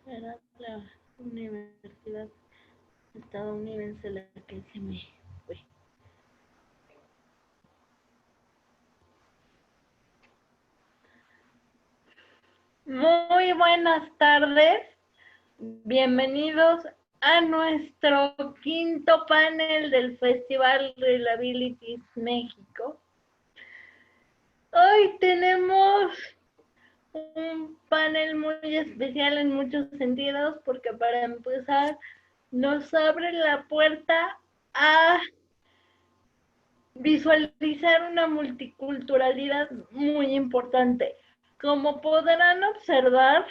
Era la universidad estadounidense la que se me fue. Muy buenas tardes, bienvenidos a nuestro quinto panel del Festival Reliabilities México. Hoy tenemos un panel muy especial en muchos sentidos porque para empezar nos abre la puerta a visualizar una multiculturalidad muy importante. Como podrán observar,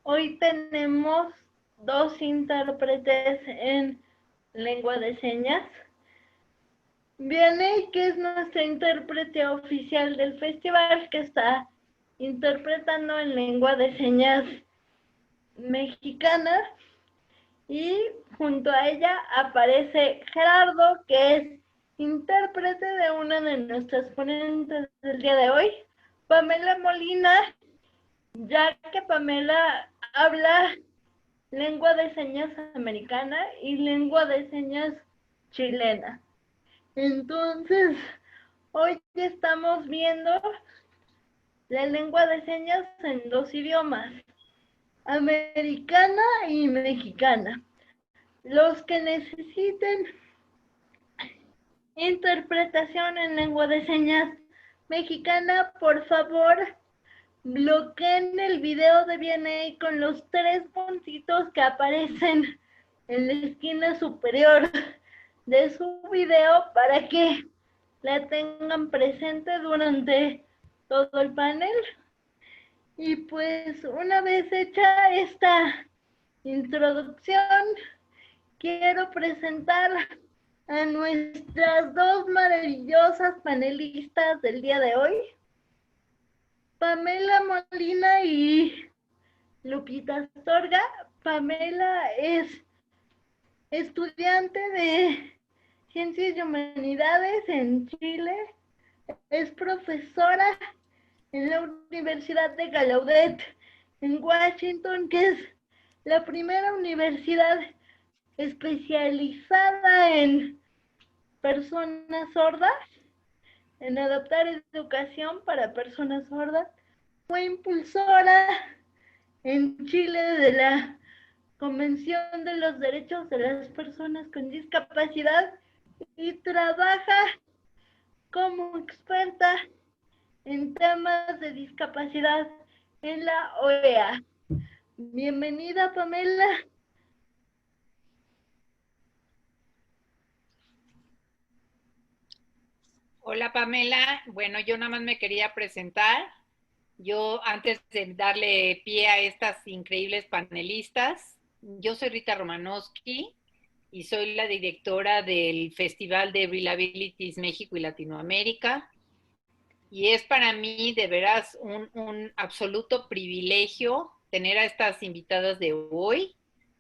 hoy tenemos dos intérpretes en lengua de señas. Viene, que es nuestra intérprete oficial del festival, que está interpretando en lengua de señas mexicana, y junto a ella aparece Gerardo, que es intérprete de una de nuestras ponentes del día de hoy, Pamela Molina, ya que Pamela habla lengua de señas americana y lengua de señas chilena. Entonces, hoy estamos viendo la lengua de señas en dos idiomas, americana y mexicana. Los que necesiten interpretación en lengua de señas mexicana, por favor, bloqueen el video de VNA con los 3 puntitos que aparecen en la esquina superior de su video para que la tengan presente durante todo el panel. Y pues una vez hecha esta introducción, quiero presentar a nuestras dos maravillosas panelistas del día de hoy, Pamela Molina y Lupita Astorga. Pamela es estudiante de Ciencias y Humanidades en Chile, es profesora en la Universidad de Gallaudet en Washington, que es la primera universidad especializada en personas sordas, en adaptar educación para personas sordas. Fue impulsora en Chile de la Convención de los Derechos de las Personas con Discapacidad y trabaja como experta en temas de discapacidad en la OEA. Bienvenida, Pamela. Hola, Pamela. Bueno, yo nada más me quería presentar. Yo, antes de darle pie a estas increíbles panelistas, yo soy Rita Romanowski y soy la directora del Festival de Reliabilities México y Latinoamérica. Y es para mí de veras un absoluto privilegio tener a estas invitadas de hoy.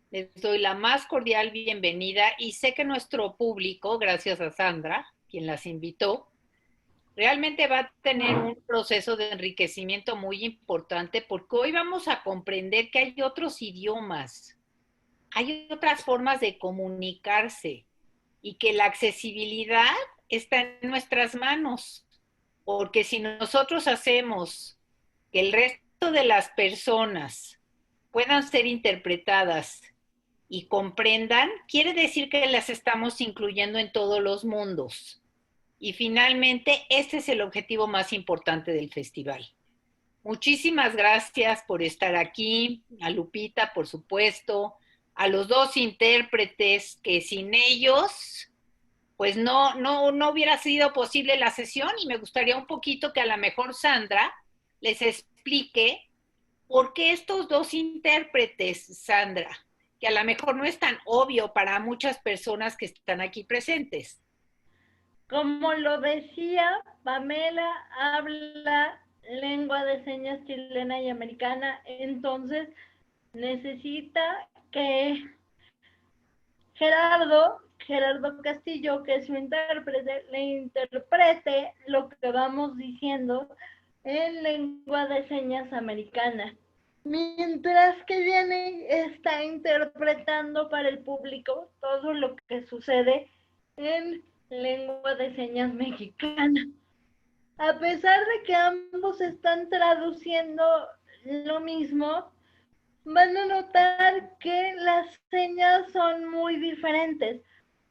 Les doy la más cordial bienvenida y sé que nuestro público, gracias a Sandra, quien las invitó, realmente va a tener un proceso de enriquecimiento muy importante porque hoy vamos a comprender que hay otros idiomas, hay otras formas de comunicarse y que la accesibilidad está en nuestras manos. Porque si nosotros hacemos que el resto de las personas puedan ser interpretadas y comprendan, quiere decir que las estamos incluyendo en todos los mundos. Y finalmente, este es el objetivo más importante del festival. Muchísimas gracias por estar aquí, a Lupita, por supuesto, a los dos intérpretes, que sin ellos, pues no hubiera sido posible la sesión, y me gustaría un poquito que a lo mejor Sandra les explique por qué estos dos intérpretes, Sandra, que a lo mejor no es tan obvio para muchas personas que están aquí presentes. Como lo decía, Pamela habla lengua de señas chilena y americana, entonces necesita que Gerardo Castillo, que es su intérprete, le interprete lo que vamos diciendo en lengua de señas americana. Mientras que Vianney está interpretando para el público todo lo que sucede en lengua de señas mexicana. A pesar de que ambos están traduciendo lo mismo, van a notar que las señas son muy diferentes,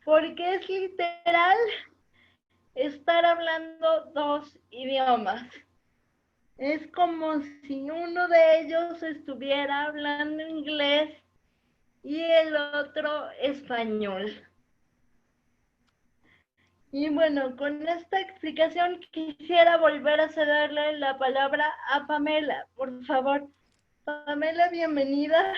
porque es literal estar hablando dos idiomas. Es como si uno de ellos estuviera hablando inglés y el otro español. Y bueno, con esta explicación quisiera volver a cederle la palabra a Pamela. Por favor, Pamela, bienvenida.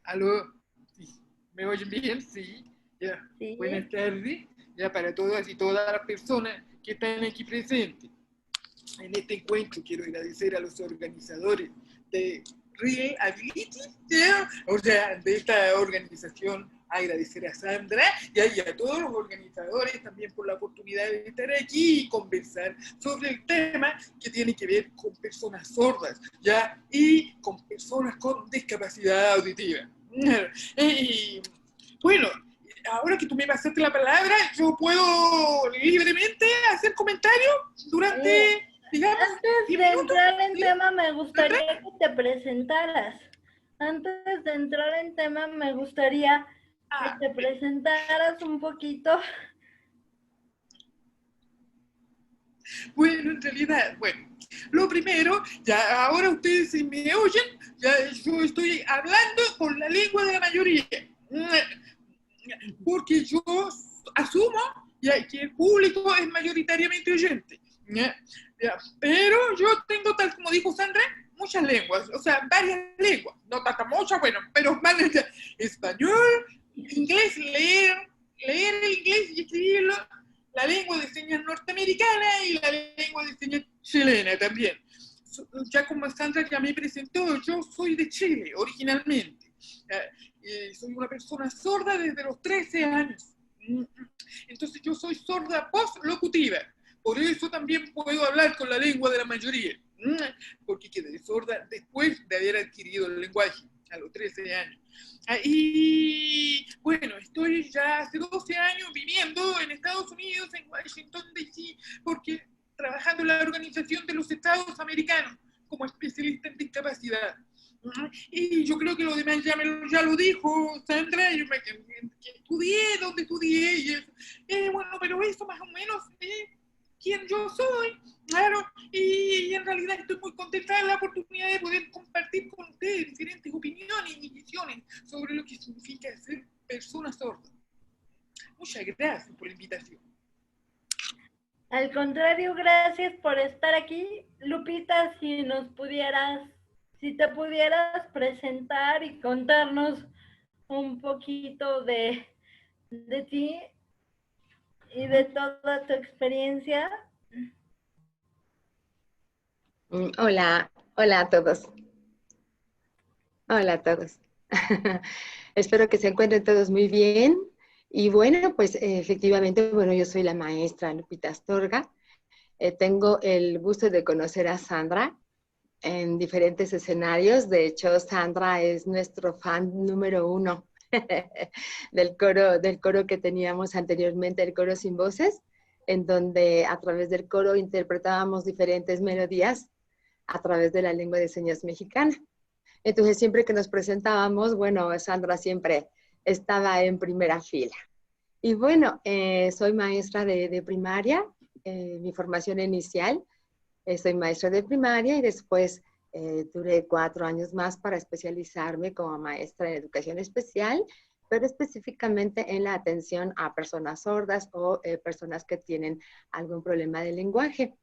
Aló, sí, ¿me oyen bien? Sí, ya. Sí. Buenas tardes, ya para todas y todas las personas que están aquí presentes. En este encuentro quiero agradecer a los organizadores de Real Ability, ¿ya? O sea, de esta organización, agradecer a Sandra y a todos los organizadores también por la oportunidad de estar aquí y conversar sobre el tema que tiene que ver con personas sordas, ¿ya? Y con personas con discapacidad auditiva. Y bueno, ahora que tú me pasaste la palabra, yo puedo libremente hacer comentarios durante, digamos, antes de entrar en tema, me gustaría que te presentaras. Antes de entrar en tema, me gustaría que te presentaras un poquito. Bueno, en realidad, bueno, lo primero, ya ahora ustedes si me oyen, ya yo estoy hablando con la lengua de la mayoría. Porque yo asumo ya, que el público es mayoritariamente oyente. ¿Ya? Ya. Pero yo tengo, tal como dijo Sandra, muchas lenguas, o sea, varias lenguas. No tantas muchas, bueno, pero más español, inglés, leer el inglés y escribirlo, la lengua de señas norteamericana y la lengua de señas chilena también. Ya como Sandra ya me presentó, yo soy de Chile originalmente. Soy una persona sorda desde los 13 años. Entonces yo soy sorda postlocutiva. Por eso también puedo hablar con la lengua de la mayoría. Porque quedé sorda después de haber adquirido el lenguaje, a los 13 años. Y bueno, estoy ya hace 12 años viviendo en Estados Unidos, en Washington, D.C., porque trabajando en la Organización de los Estados Americanos como especialista en discapacidad. Y yo creo que lo demás ya lo dijo Sandra, yo que estudié, donde estudié, y eso. Bueno, pero eso más o menos es quién yo soy, claro, y en realidad estoy muy contenta de la oportunidad de poder compartir con ustedes diferentes opiniones y visiones sobre lo que significa ser persona sorda. Muchas gracias por la invitación. Al contrario, gracias por estar aquí. Lupita, si te pudieras presentar y contarnos un poquito de ti y de toda tu experiencia. Hola a todos. Hola a todos. Espero que se encuentren todos muy bien. Y bueno, pues efectivamente, bueno, yo soy la maestra Lupita Astorga. Tengo el gusto de conocer a Sandra en diferentes escenarios. De hecho, Sandra es nuestro fan número 1 del coro que teníamos anteriormente, el coro Sin Voces, en donde a través del coro interpretábamos diferentes melodías a través de la lengua de señas mexicana. Entonces, siempre que nos presentábamos, bueno, Sandra siempre estaba en primera fila. Y bueno, soy maestra de primaria, mi formación inicial, soy maestra de primaria y después duré 4 años más para especializarme como maestra en educación especial, pero específicamente en la atención a personas sordas o personas que tienen algún problema de lenguaje.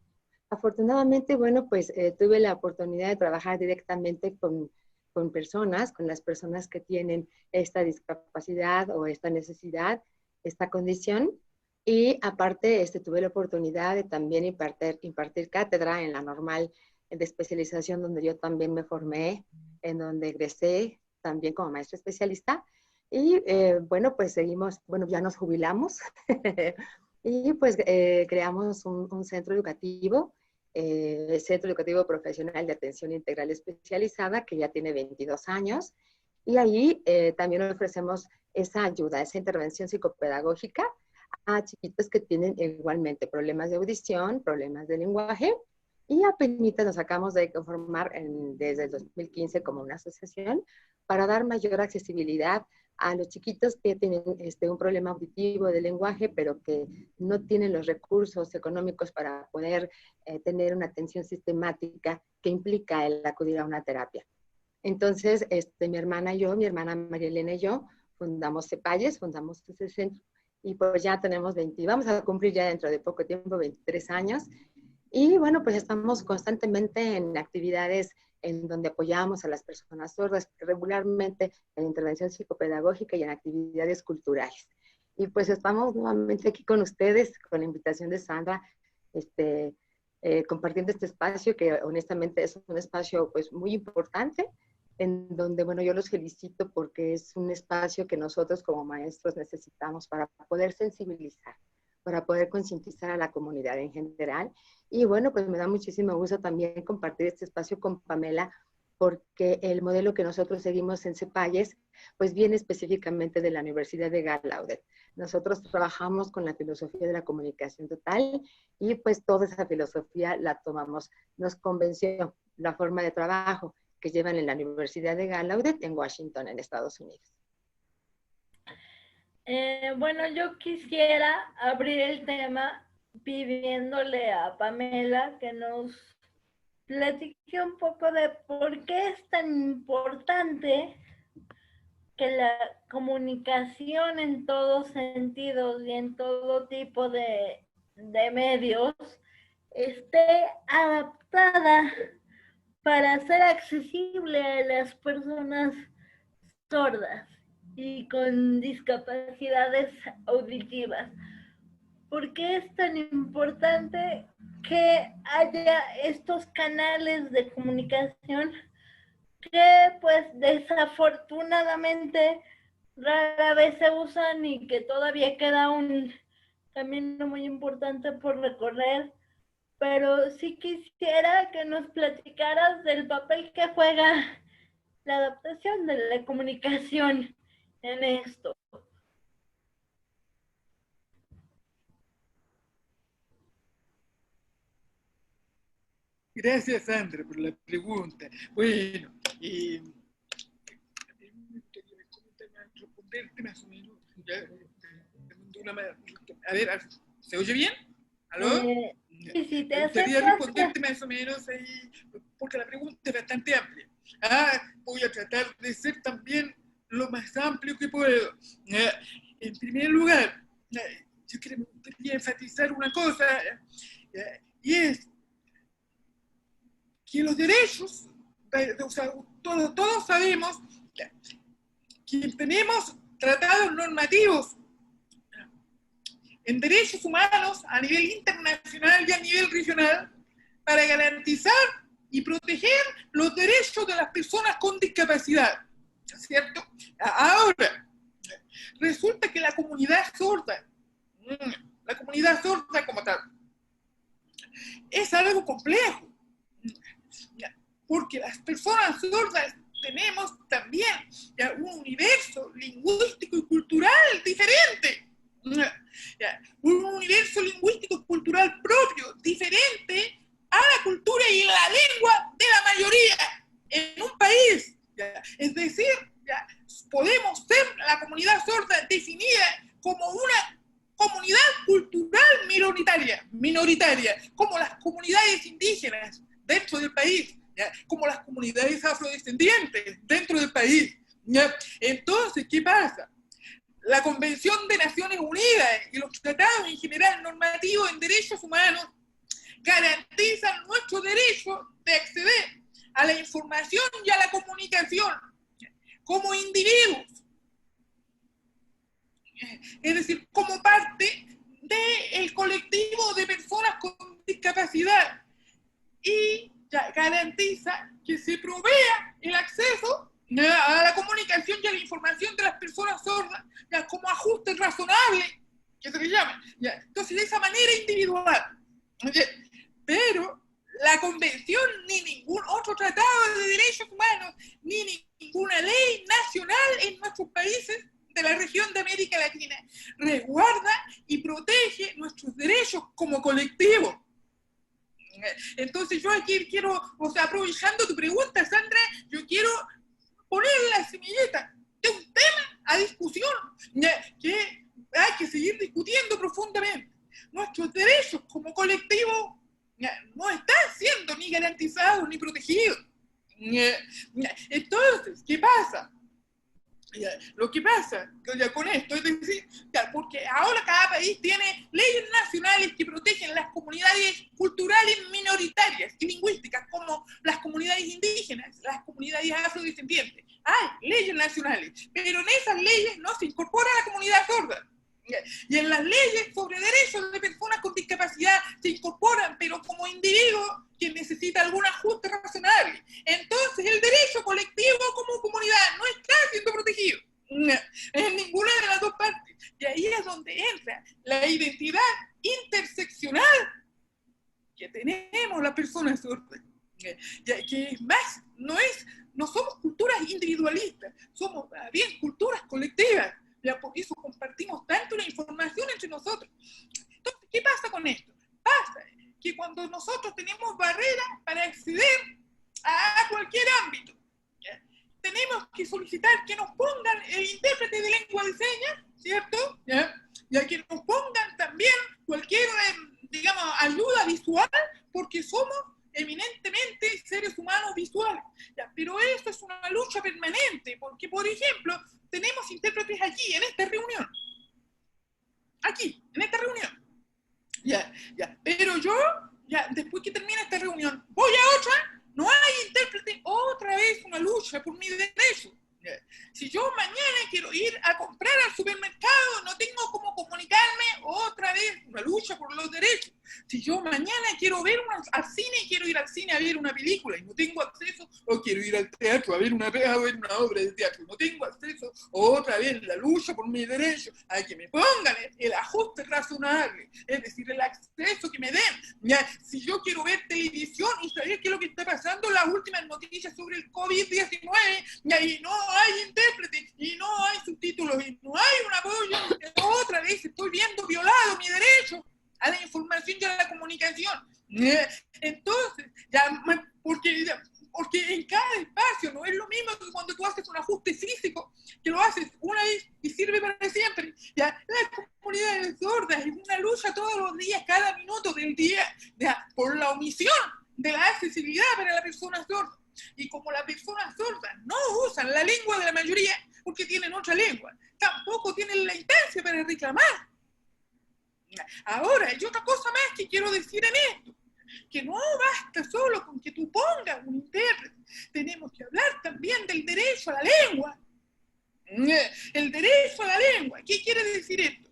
Afortunadamente, bueno, pues tuve la oportunidad de trabajar directamente con con las personas que tienen esta discapacidad o esta necesidad, esta condición. Y aparte, tuve la oportunidad de también impartir cátedra en la normal de especialización, donde yo también me formé, en donde egresé también como maestra especialista. Y bueno, pues seguimos, bueno, ya nos jubilamos y pues creamos un centro educativo, el Centro Educativo Profesional de Atención Integral Especializada, que ya tiene 22 años. Y ahí también ofrecemos esa ayuda, esa intervención psicopedagógica a chiquitos que tienen igualmente problemas de audición, problemas de lenguaje. Y apenas nos acabamos de conformar desde el 2015 como una asociación para dar mayor accesibilidad a los chiquitos que tienen un problema auditivo de lenguaje, pero que no tienen los recursos económicos para poder tener una atención sistemática que implica el acudir a una terapia. Entonces, mi hermana María Elena y yo, fundamos CEPAYES, fundamos ese centro, y pues ya tenemos vamos a cumplir ya dentro de poco tiempo 23 años. Y bueno, pues estamos constantemente en actividades en donde apoyamos a las personas sordas, regularmente en intervención psicopedagógica y en actividades culturales. Y pues estamos nuevamente aquí con ustedes, con la invitación de Sandra, compartiendo este espacio que honestamente es un espacio pues muy importante, en donde, bueno, yo los felicito porque es un espacio que nosotros como maestros necesitamos para poder sensibilizar, para poder concientizar a la comunidad en general. Y bueno, pues me da muchísimo gusto también compartir este espacio con Pamela, porque el modelo que nosotros seguimos en CEPAYES, pues viene específicamente de la Universidad de Gallaudet. Nosotros trabajamos con la filosofía de la comunicación total y pues toda esa filosofía la tomamos. Nos convenció la forma de trabajo que llevan en la Universidad de Gallaudet en Washington, en Estados Unidos. Bueno, yo quisiera abrir el tema pidiéndole a Pamela que nos platique un poco de por qué es tan importante que la comunicación en todos sentidos y en todo tipo de medios esté adaptada para ser accesible a las personas sordas y con discapacidades auditivas. ¿Por qué es tan importante que haya estos canales de comunicación que pues desafortunadamente rara vez se usan y que todavía queda un camino muy importante por recorrer? Pero sí quisiera que nos platicaras del papel que juega la adaptación de la comunicación en esto. Gracias, Sandra, por la pregunta. Bueno, responderte más o menos. A ver, ¿se oye bien? ¿Aló? Sí, te Me gustaría acercas. responderte más o menos ahí, porque la pregunta es bastante amplia. Voy a tratar de ser también lo más amplio que puedo. En primer lugar, yo quería enfatizar una cosa, y es que los derechos, o sea, todos sabemos que tenemos tratados normativos en derechos humanos a nivel internacional y a nivel regional para garantizar y proteger los derechos de las personas con discapacidad, ¿cierto? Ahora, resulta que la comunidad sorda como tal, es algo complejo, porque las personas sordas tenemos también un universo lingüístico y cultural diferente. Un universo lingüístico y cultural propio, diferente a la cultura y la lengua de la mayoría en un país. Es decir, podemos ser la comunidad sorda definida como una comunidad cultural minoritaria, como las comunidades indígenas dentro del país, como las comunidades afrodescendientes dentro del país. Entonces, ¿qué pasa? La Convención de Naciones Unidas y los tratados en general normativos en derechos humanos garantizan nuestro derecho de acceder a la información y a la comunicación como individuos, es decir, como parte del colectivo de personas con discapacidad, y garantiza que se provea el acceso a la comunicación y a la información de las personas sordas como ajuste razonable, que se le llama. Entonces, de esa manera individual. Pero la Convención, ni ningún otro tratado de derechos humanos, ni ninguna ley nacional en nuestros países de la región de América Latina resguarda y protege nuestros derechos como colectivo. Entonces yo aquí quiero, aprovechando tu pregunta, Sandra, yo quiero poner la semillita de un tema a discusión que hay que seguir discutiendo profundamente. Nuestros derechos como colectivo no están siendo ni garantizados ni protegidos. Entonces, ¿qué pasa? Lo que pasa con esto es decir, porque ahora cada país tiene leyes nacionales que protegen las comunidades culturales minoritarias y lingüísticas, como las comunidades indígenas, las comunidades afrodescendientes. Hay leyes nacionales, pero en esas leyes no se incorpora la comunidad sorda. Y en las leyes sobre derechos de personas con discapacidad se incorporan, pero como individuo que necesita algún ajuste razonable. Entonces el derecho colectivo como comunidad no está siendo protegido en ninguna de las dos partes. Y ahí es donde entra la identidad interseccional que tenemos las personas sordas. Que es más, no somos culturas individualistas, somos bien culturas colectivas. Por eso compartimos tanto la información entre nosotros. Entonces, ¿qué pasa con esto? Pasa que cuando nosotros tenemos barreras para acceder a cualquier ámbito, tenemos que solicitar que nos pongan el intérprete de lengua de señas, ¿cierto? Y a que nos pongan también cualquier, digamos, ayuda visual, porque somos eminentemente seres humanos visuales. Pero esto es una lucha permanente, porque, por ejemplo, tenemos intérpretes aquí, en esta reunión. Aquí, en esta reunión. Pero yo, después que termine esta reunión, voy a otra, no hay intérprete, otra vez una lucha por mi derecho. Si yo mañana quiero ir a comprar al supermercado, no tengo cómo comunicarme, otra vez una lucha por los derechos. Si yo mañana quiero ver al cine y quiero ir al cine a ver una película y no tengo acceso, o quiero ir al teatro a ver una obra de teatro, no tengo acceso, otra vez la lucha por mis derechos, a que me pongan el ajuste razonable, es decir, el acceso que me den. Si yo quiero ver televisión y saber qué es lo que está pasando, las últimas noticias sobre el COVID-19, y no hay intérprete, y no hay subtítulos, y no hay un apoyo, otra vez estoy viendo violado mi derecho a la información y a la comunicación. Entonces, porque en cada espacio no es lo mismo que cuando tú haces un ajuste físico, que lo haces una vez y sirve para siempre. Las comunidades sordas es una lucha todos los días, cada minuto del día, por la omisión de la accesibilidad para la persona sorda. Y como las personas sordas no usan la lengua de la mayoría, porque tienen otra lengua, tampoco tienen la instancia para reclamar. Ahora, hay otra cosa más que quiero decir en esto, que no basta solo con que tú pongas un intérprete, tenemos que hablar también del derecho a la lengua. El derecho a la lengua, ¿qué quiere decir esto?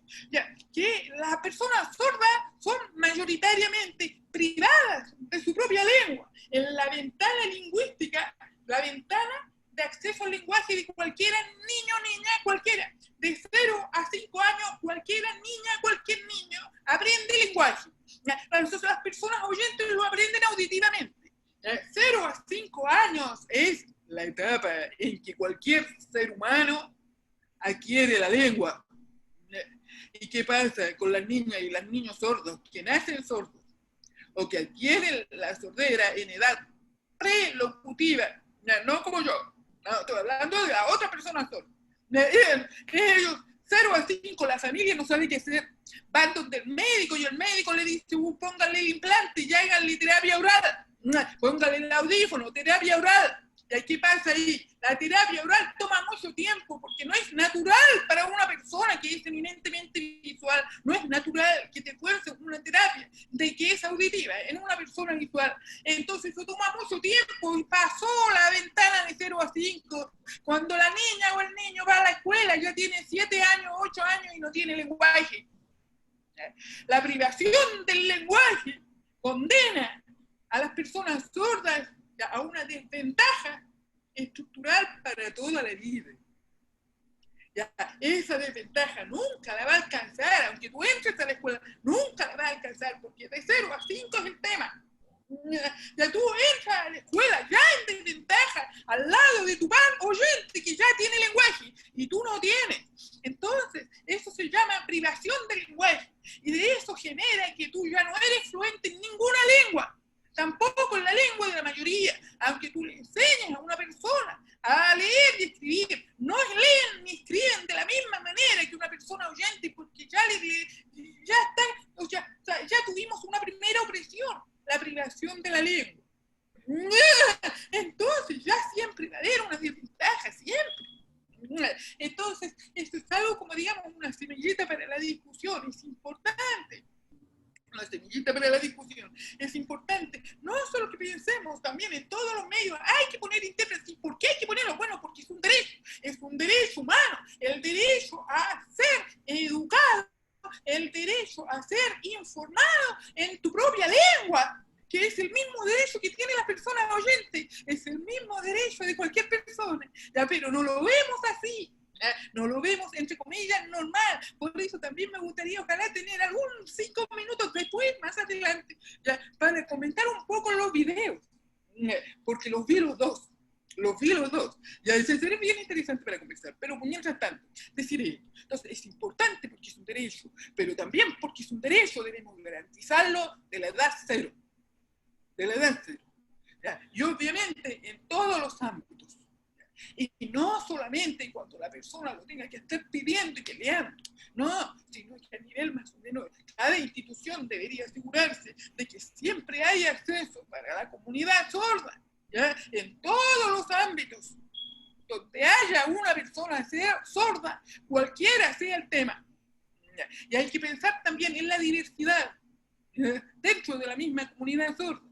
Que las personas sordas son mayoritariamente privadas de su propia lengua. En la ventana lingüística, la ventana de acceso al lenguaje de cualquiera niño, niña, cualquiera, de 0 a 5 años, cualquiera niña, cualquier niño aprende lenguaje. Entonces las personas oyentes lo aprenden auditivamente. 0 a 5 años es la etapa en que cualquier ser humano adquiere la lengua. ¿Y qué pasa con las niñas y los niños sordos que nacen sordos o que adquieren la sordera en edad prelocutiva? No como yo, no, estoy hablando de la otra persona sorda. Ellos, 0 a 5, la familia no sabe qué hacer. Van donde el médico y el médico le dice, póngale el implante y háganle terapia oral. Póngale el audífono, terapia oral. ¿Y qué pasa ahí? La terapia oral toma mucho tiempo porque no es natural para una persona que es eminentemente visual. No es natural que te fuerces una terapia. de que es auditiva en una persona visual. Entonces eso toma mucho tiempo y pasó la ventana de 0 a 5. Cuando la niña o el niño va a la escuela, ya tiene 7 años, 8 años y no tiene lenguaje. La privación del lenguaje condena a las personas sordas a una desventaja estructural para toda la vida. Ya, esa desventaja nunca la va a alcanzar, aunque tú entres a la escuela, nunca la va a alcanzar, porque de 0 a 5 es el tema. Ya tú entras a la escuela ya en desventaja, al lado de tu pan oyente que ya tiene lenguaje, y tú no tienes. Entonces, eso se llama privación del lenguaje, y de eso genera que tú ya no eres fluente en ninguna lengua, tampoco en la lengua de la mayoría, aunque tú le enseñes a una persona a leer y escribir, no leen ni escriben de la misma manera que una persona oyente, porque ya están, o sea, ya tuvimos una primera opresión, la privación de la lengua. Entonces ya siempre va a haber una desventaja, siempre. Entonces, esto es algo como, digamos, una semillita para la discusión, es importante. Una semillita para la discusión. Es importante, no solo que pensemos, también en todos los medios, hay que poner intérpretes. ¿Por qué hay que ponerlo? Bueno, porque es un derecho humano, el derecho a ser educado, el derecho a ser informado en tu propia lengua, que es el mismo derecho que tienen las personas oyentes, es el mismo derecho de cualquier persona, ¿ya? Pero no lo vemos así. No lo vemos, entre comillas, normal. Por eso también me gustaría, ojalá, tener algún 5 minutos después, más adelante, ya, para comentar un poco los videos. Porque los vi los dos. Ya, eso sería bien interesante para conversar. Pero mientras tanto, deciré, entonces es importante porque es un derecho, pero también porque es un derecho debemos garantizarlo de la edad 0. De la edad 0. Ya, y obviamente en todos los ámbitos. Y no solamente cuando la persona lo tenga que estar pidiendo y peleando, no, sino que a nivel más o menos, cada institución debería asegurarse de que siempre haya acceso para la comunidad sorda, ¿ya? En todos los ámbitos donde haya una persona sorda, cualquiera sea el tema. ¿Ya? Y hay que pensar también en la diversidad dentro de la misma comunidad sorda.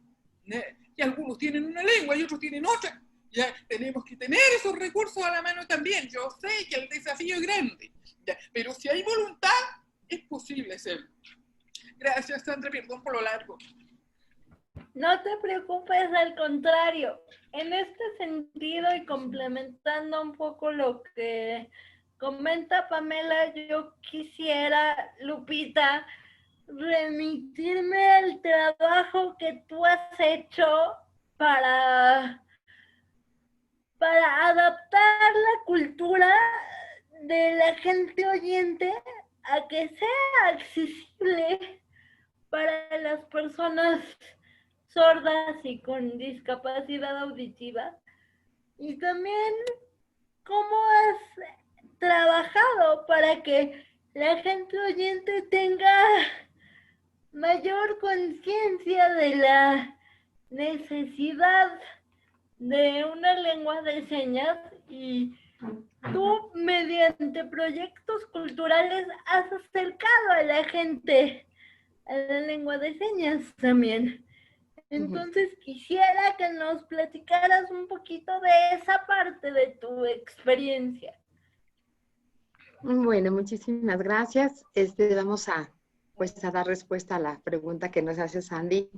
¿Ya? Y algunos tienen una lengua y otros tienen otra. Ya tenemos que tener esos recursos a la mano también. Yo sé que el desafío es grande, ya, pero si hay voluntad, es posible hacerlo. Gracias, Sandra, perdón por lo largo. No te preocupes, al contrario. En este sentido y complementando un poco lo que comenta Pamela, yo quisiera, Lupita, remitirme al trabajo que tú has hecho para adaptar la cultura de la gente oyente a que sea accesible para las personas sordas y con discapacidad auditiva. Y también cómo has trabajado para que la gente oyente tenga mayor conciencia de la necesidad de una lengua de señas, y tú mediante proyectos culturales has acercado a la gente a la lengua de señas también. Entonces quisiera que nos platicaras un poquito de esa parte de tu experiencia. Bueno, muchísimas gracias. Vamos a dar respuesta a la pregunta que nos hace Sandy,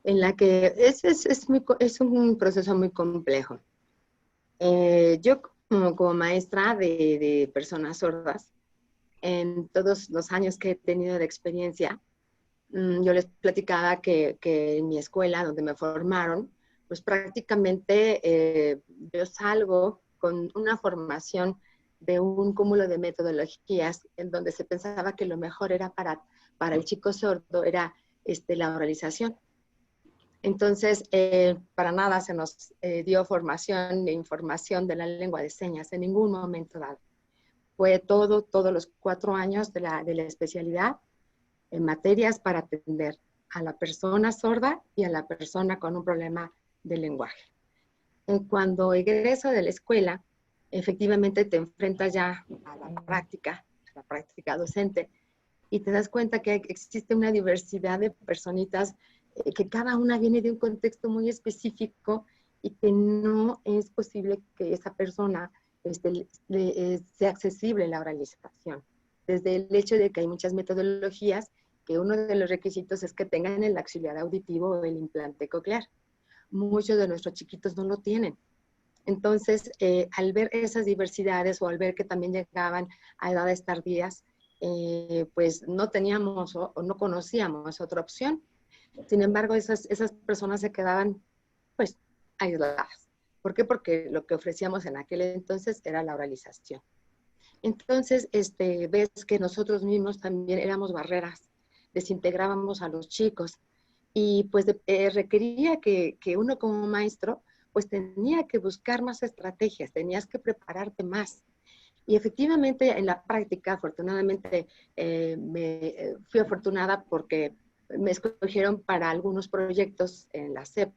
en la que es un proceso muy complejo. Yo como maestra de personas sordas, en todos los años que he tenido de experiencia, yo les platicaba que en mi escuela, donde me formaron, pues prácticamente yo salgo con una formación de un cúmulo de metodologías en donde se pensaba que lo mejor era para el chico sordo era la oralización. Entonces, para nada se nos dio formación e información de la lengua de señas en ningún momento dado. Fue todos los 4 años de la especialidad en materias para atender a la persona sorda y a la persona con un problema de lenguaje. Cuando egreso de la escuela, efectivamente te enfrentas ya a la práctica docente, y te das cuenta que existe una diversidad de personitas, que cada una viene de un contexto muy específico y que no es posible que esa persona sea accesible la oralización. Desde el hecho de que hay muchas metodologías, que uno de los requisitos es que tengan el auxiliar auditivo o el implante coclear. Muchos de nuestros chiquitos no lo tienen. Entonces, al ver esas diversidades o al ver que también llegaban a edades tardías, pues no teníamos o no conocíamos otra opción. Sin embargo, esas personas se quedaban pues aisladas. ¿Por qué? Porque lo que ofrecíamos en aquel entonces era la oralización. Entonces, ves que nosotros mismos también éramos barreras, desintegrábamos a los chicos y pues requería que uno como maestro pues tenía que buscar más estrategias, tenías que prepararte más. Y efectivamente en la práctica, afortunadamente, fui afortunada porque me escogieron para algunos proyectos en la SEP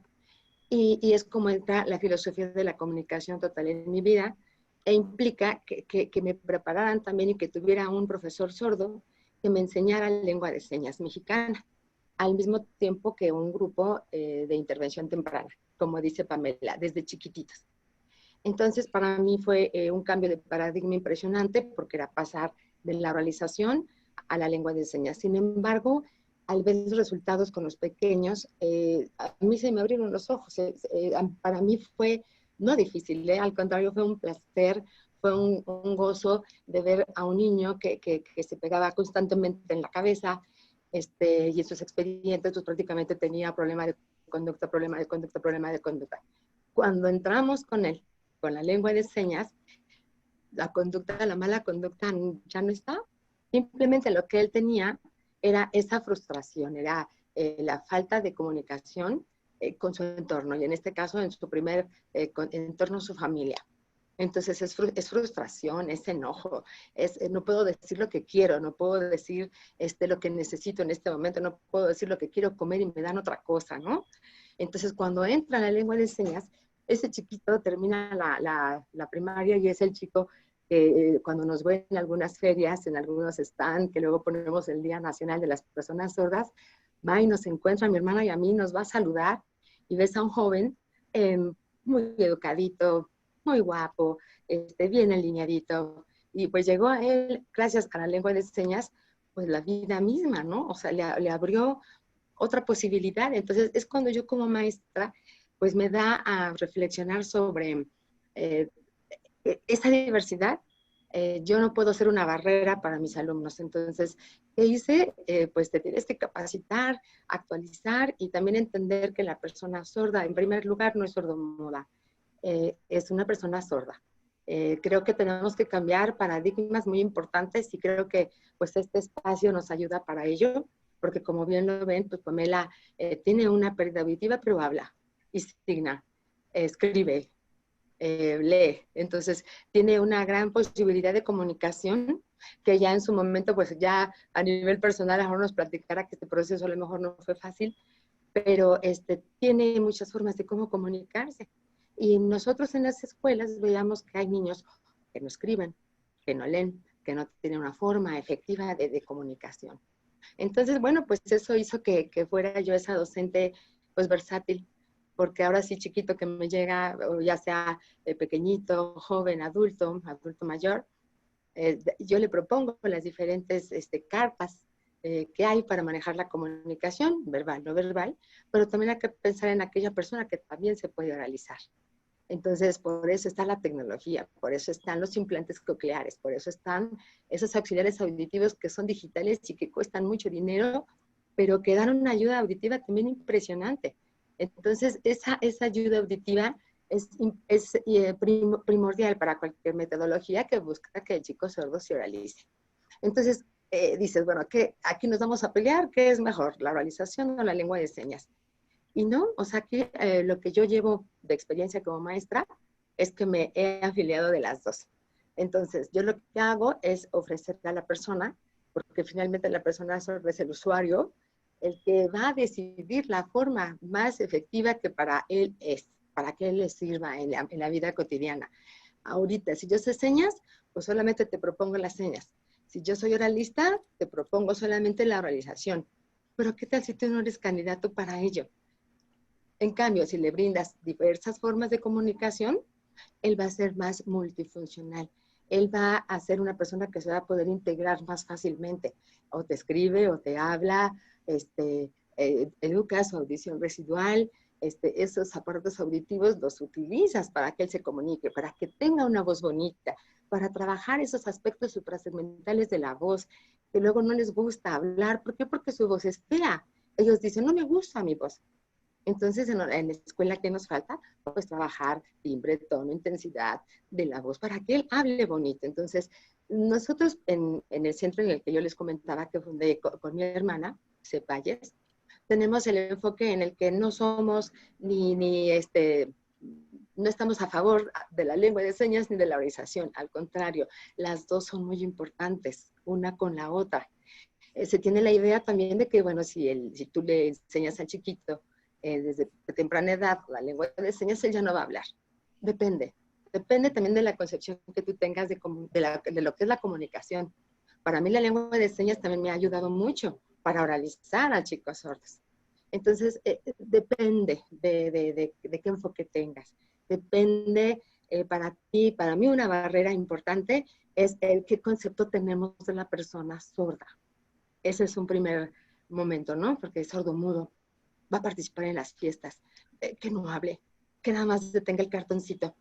y es como entra la filosofía de la comunicación total en mi vida e implica que me prepararan también y que tuviera un profesor sordo que me enseñara lengua de señas mexicana, al mismo tiempo que un grupo de intervención temprana, como dice Pamela, desde chiquititos. Entonces, para mí fue un cambio de paradigma impresionante porque era pasar de la oralización a la lengua de señas. Sin embargo, al ver los resultados con los pequeños, a mí se me abrieron los ojos. Para mí fue no difícil, al contrario, fue un placer, fue un gozo de ver a un niño que se pegaba constantemente en la cabeza, y en sus expedientes pues, prácticamente tenía problema de conducta, problema de conducta, problema de conducta. Cuando entramos con él, con la lengua de señas, la conducta, la mala conducta ya no está. Simplemente lo que él tenía era esa frustración, era la falta de comunicación con su entorno, y en este caso en su primer entorno, su familia. Entonces es frustración, es enojo, no puedo decir lo que quiero, no puedo decir lo que necesito en este momento, no puedo decir lo que quiero comer y me dan otra cosa, ¿no? Entonces cuando entra la lengua de señas, ese chiquito termina la primaria y es el chico que cuando nos ven en algunas ferias, en algunos stands, que luego ponemos el Día Nacional de las Personas Sordas, va y nos encuentra a mi hermana y a mí, nos va a saludar y ves a un joven muy educadito, muy guapo, bien alineadito, y pues llegó a él, gracias a la lengua de señas, pues la vida misma, ¿no? O sea, le abrió otra posibilidad. Entonces es cuando yo como maestra, pues me da a reflexionar sobre esa diversidad. Yo no puedo ser una barrera para mis alumnos. Entonces, ¿qué hice? Pues te tienes que capacitar, actualizar y también entender que la persona sorda, en primer lugar, no es sordomuda. Es una persona sorda. Creo que tenemos que cambiar paradigmas muy importantes y creo que pues este espacio nos ayuda para ello, porque como bien lo ven, pues Pamela tiene una pérdida auditiva, pero habla y signa, escribe, lee. Entonces tiene una gran posibilidad de comunicación que ya en su momento, pues ya a nivel personal, a lo mejor nos platicará que este proceso a lo mejor no fue fácil, pero tiene muchas formas de cómo comunicarse. Y nosotros en las escuelas veíamos que hay niños que no escriben, que no leen, que no tienen una forma efectiva de comunicación. Entonces, bueno, pues eso hizo que fuera yo esa docente pues versátil, porque ahora sí chiquito que me llega, o ya sea pequeñito, joven, adulto mayor, yo le propongo las diferentes cartas que hay para manejar la comunicación, verbal, no verbal, pero también hay que pensar en aquella persona que también se puede oralizar. Entonces, por eso está la tecnología, por eso están los implantes cocleares, por eso están esos auxiliares auditivos que son digitales y que cuestan mucho dinero, pero que dan una ayuda auditiva también impresionante. Entonces, esa ayuda auditiva es primordial para cualquier metodología que busca que el chico sordo se oralice. Entonces, dices, bueno, aquí nos vamos a pelear, ¿qué es mejor, la oralización o la lengua de señas? Y no, o sea, que lo que yo llevo de experiencia como maestra es que me he afiliado de las dos. Entonces, yo lo que hago es ofrecerle a la persona, porque finalmente la persona sorda es el usuario, el que va a decidir la forma más efectiva que para él es, para que él le sirva en la vida cotidiana. Ahorita, si yo sé señas, pues solamente te propongo las señas. Si yo soy oralista, te propongo solamente la oralización. Pero ¿qué tal si tú no eres candidato para ello? En cambio, si le brindas diversas formas de comunicación, él va a ser más multifuncional. Él va a ser una persona que se va a poder integrar más fácilmente. O te escribe, o te habla, educa su audición residual, esos aparatos auditivos los utilizas para que él se comunique, para que tenga una voz bonita, para trabajar esos aspectos suprasegmentales de la voz, que luego no les gusta hablar. ¿Por qué? Porque su voz es fea. Ellos dicen, no me gusta mi voz. Entonces, en la escuela, ¿qué nos falta? Pues trabajar timbre, tono, intensidad de la voz para que él hable bonito. Entonces, nosotros en el centro en el que yo les comentaba que fundé con mi hermana, Cepalles, tenemos el enfoque en el que no somos no estamos a favor de la lengua de señas ni de la oralización. Al contrario, las dos son muy importantes, una con la otra. Se tiene la idea también de que, bueno, si tú le enseñas al chiquito desde temprana edad la lengua de señas, él ya no va a hablar. Depende también de la concepción que tú tengas de lo que es la comunicación. Para mí la lengua de señas también me ha ayudado mucho para oralizar a chicos sordos. Entonces, depende de qué enfoque tengas. Depende para ti, para mí una barrera importante es qué concepto tenemos de la persona sorda. Ese es un primer momento, ¿no? Porque es sordo-mudo. Va a participar en las fiestas, que no hable, que nada más se tenga el cartoncito.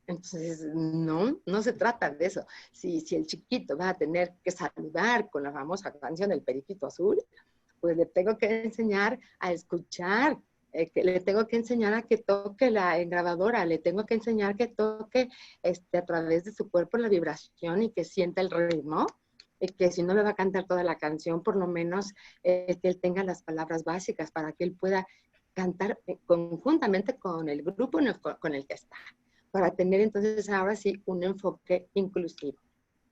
Entonces, no se trata de eso. Si el chiquito va a tener que saludar con la famosa canción del Periquito Azul, pues le tengo que enseñar a escuchar, que le tengo que enseñar a que toque la grabadora, le tengo que enseñar que toque a través de su cuerpo la vibración y que sienta el ritmo. Que si no le va a cantar toda la canción, por lo menos que él tenga las palabras básicas para que él pueda cantar conjuntamente con el grupo con el que está, para tener entonces ahora sí un enfoque inclusivo.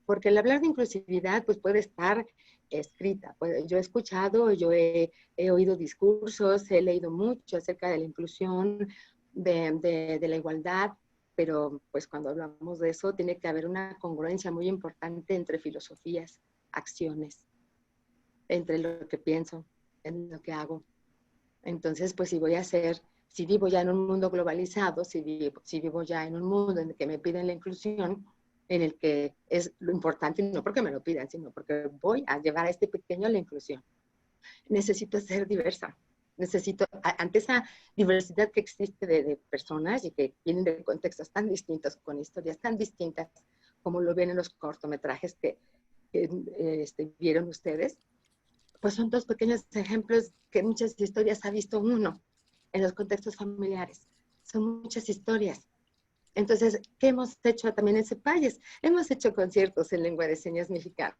Porque el hablar de inclusividad pues puede estar escrita. Yo he escuchado, yo he oído discursos, he leído mucho acerca de la inclusión, de la igualdad, pero pues cuando hablamos de eso tiene que haber una congruencia muy importante entre filosofías, acciones, entre lo que pienso, en lo que hago. Entonces, pues si vivo ya en un mundo globalizado, si vivo ya en un mundo en el que me piden la inclusión, en el que es lo importante, no porque me lo pidan, sino porque voy a llevar a este pequeño a la inclusión. Necesito ser diversa. Necesito, ante esa diversidad que existe de personas y que vienen de contextos tan distintos, con historias tan distintas, como lo ven en los cortometrajes que vieron ustedes, pues son dos pequeños ejemplos que en muchas historias ha visto uno en los contextos familiares. Son muchas historias. Entonces, ¿qué hemos hecho también en Cepalles? Hemos hecho conciertos en lengua de señas mexicana.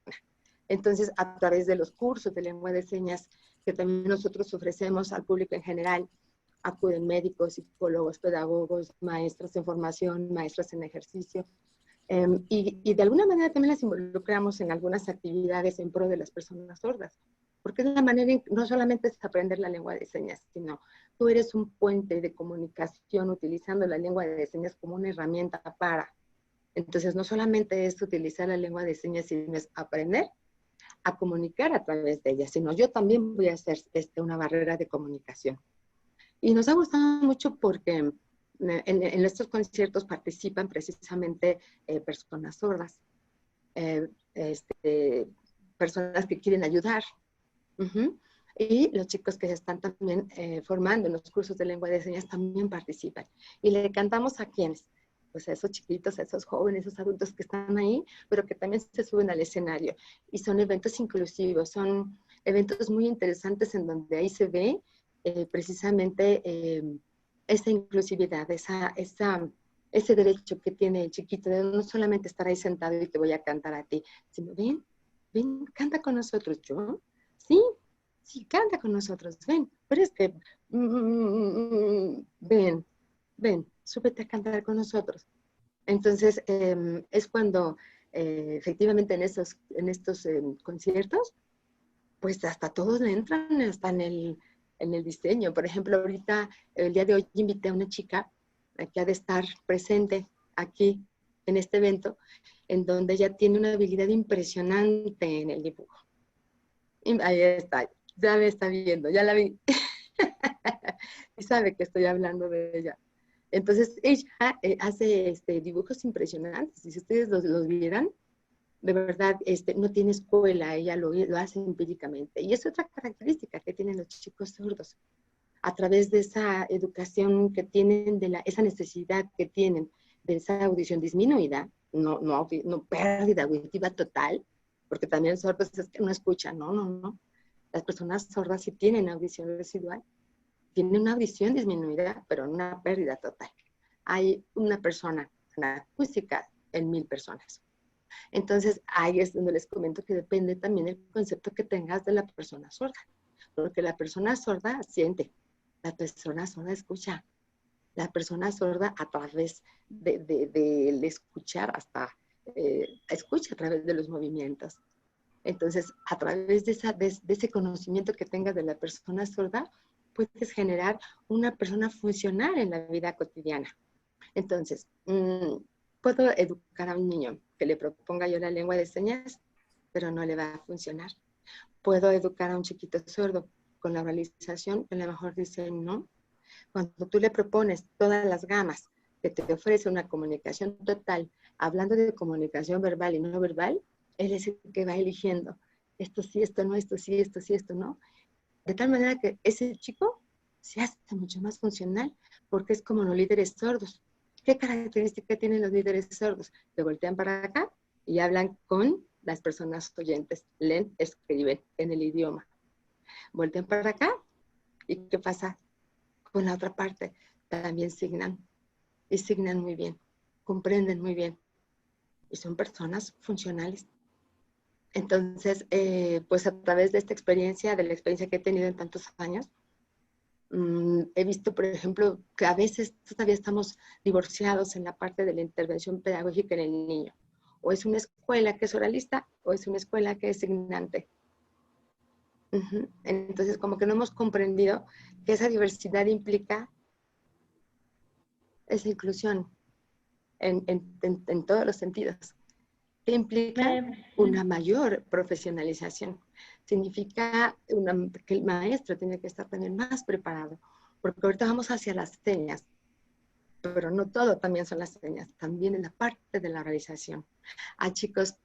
Entonces, a través de los cursos de lengua de señas que también nosotros ofrecemos al público en general, acuden médicos, psicólogos, pedagogos, maestros en formación, maestros en ejercicio, y de alguna manera también las involucramos en algunas actividades en pro de las personas sordas, porque es la manera, no solamente es aprender la lengua de señas, sino tú eres un puente de comunicación utilizando la lengua de señas como una herramienta para. Entonces, no solamente es utilizar la lengua de señas, sino es aprender a comunicar a través de ella, sino yo también voy a hacer una barrera de comunicación. Y nos ha gustado mucho porque en estos conciertos participan precisamente personas sordas, personas que quieren ayudar. Y los chicos que se están también formando en los cursos de lengua de señas también participan. Y le cantamos a quienes, pues a esos chiquitos, a esos jóvenes, a esos adultos que están ahí, pero que también se suben al escenario. Y son eventos inclusivos, son eventos muy interesantes en donde ahí se ve precisamente esa inclusividad, ese derecho que tiene el chiquito de no solamente estar ahí sentado y te voy a cantar a ti, sino ven, canta con nosotros. Yo, sí, canta con nosotros, ven, pero es que, ven, súbete a cantar con nosotros. Entonces, es cuando efectivamente en estos conciertos, pues hasta todos entran, hasta en el diseño. Por ejemplo, ahorita, el día de hoy, invité a una chica que ha de estar presente aquí en este evento, en donde ella tiene una habilidad impresionante en el dibujo. Y ahí está, ya me está viendo, ya la vi. Y sabe que estoy hablando de ella. Entonces, ella hace dibujos impresionantes. Y si ustedes los vieran, de verdad, no tiene escuela, ella lo hace empíricamente. Y es otra característica que tienen los chicos sordos. A través de esa educación que tienen, esa necesidad que tienen de esa audición disminuida, no pérdida auditiva total, porque también sordos es que no escuchan, no. Las personas sordas sí tienen audición residual, tienen una audición disminuida, pero no una pérdida total. Hay una persona acústica en 1000 personas. Entonces, ahí es donde les comento que depende también el concepto que tengas de la persona sorda, porque la persona sorda siente, la persona sorda escucha, la persona sorda a través de escuchar hasta escucha a través de los movimientos. Entonces, a través de ese conocimiento que tengas de la persona sorda, puedes generar una persona funcional en la vida cotidiana. Entonces, puedo educar a un niño que le proponga yo la lengua de señas, pero no le va a funcionar. Puedo educar a un chiquito sordo con la oralización, que a lo mejor dice no. Cuando tú le propones todas las gamas que te ofrece una comunicación total, hablando de comunicación verbal y no verbal, él es el que va eligiendo esto sí, esto no, esto sí, esto sí, esto no. De tal manera que ese chico se hace mucho más funcional porque es como los líderes sordos. ¿Qué característica tienen los líderes sordos? Que voltean para acá y hablan con las personas oyentes. Leen, escriben en el idioma. Voltean para acá y ¿qué pasa con la otra parte? También signan y signan muy bien, comprenden muy bien y son personas funcionales. Entonces, pues a través de esta experiencia, de la experiencia que he tenido en tantos años, he visto, por ejemplo, que a veces todavía estamos divorciados en la parte de la intervención pedagógica en el niño. O es una escuela que es oralista o es una escuela que es signante. Entonces, como que no hemos comprendido que esa diversidad implica esa inclusión en todos los sentidos. ¿Qué implica? Una mayor profesionalización. Significa que el maestro tiene que estar también más preparado, porque ahorita vamos hacia las señas, pero no todo también son las señas, también en la parte de la realización. Chicos,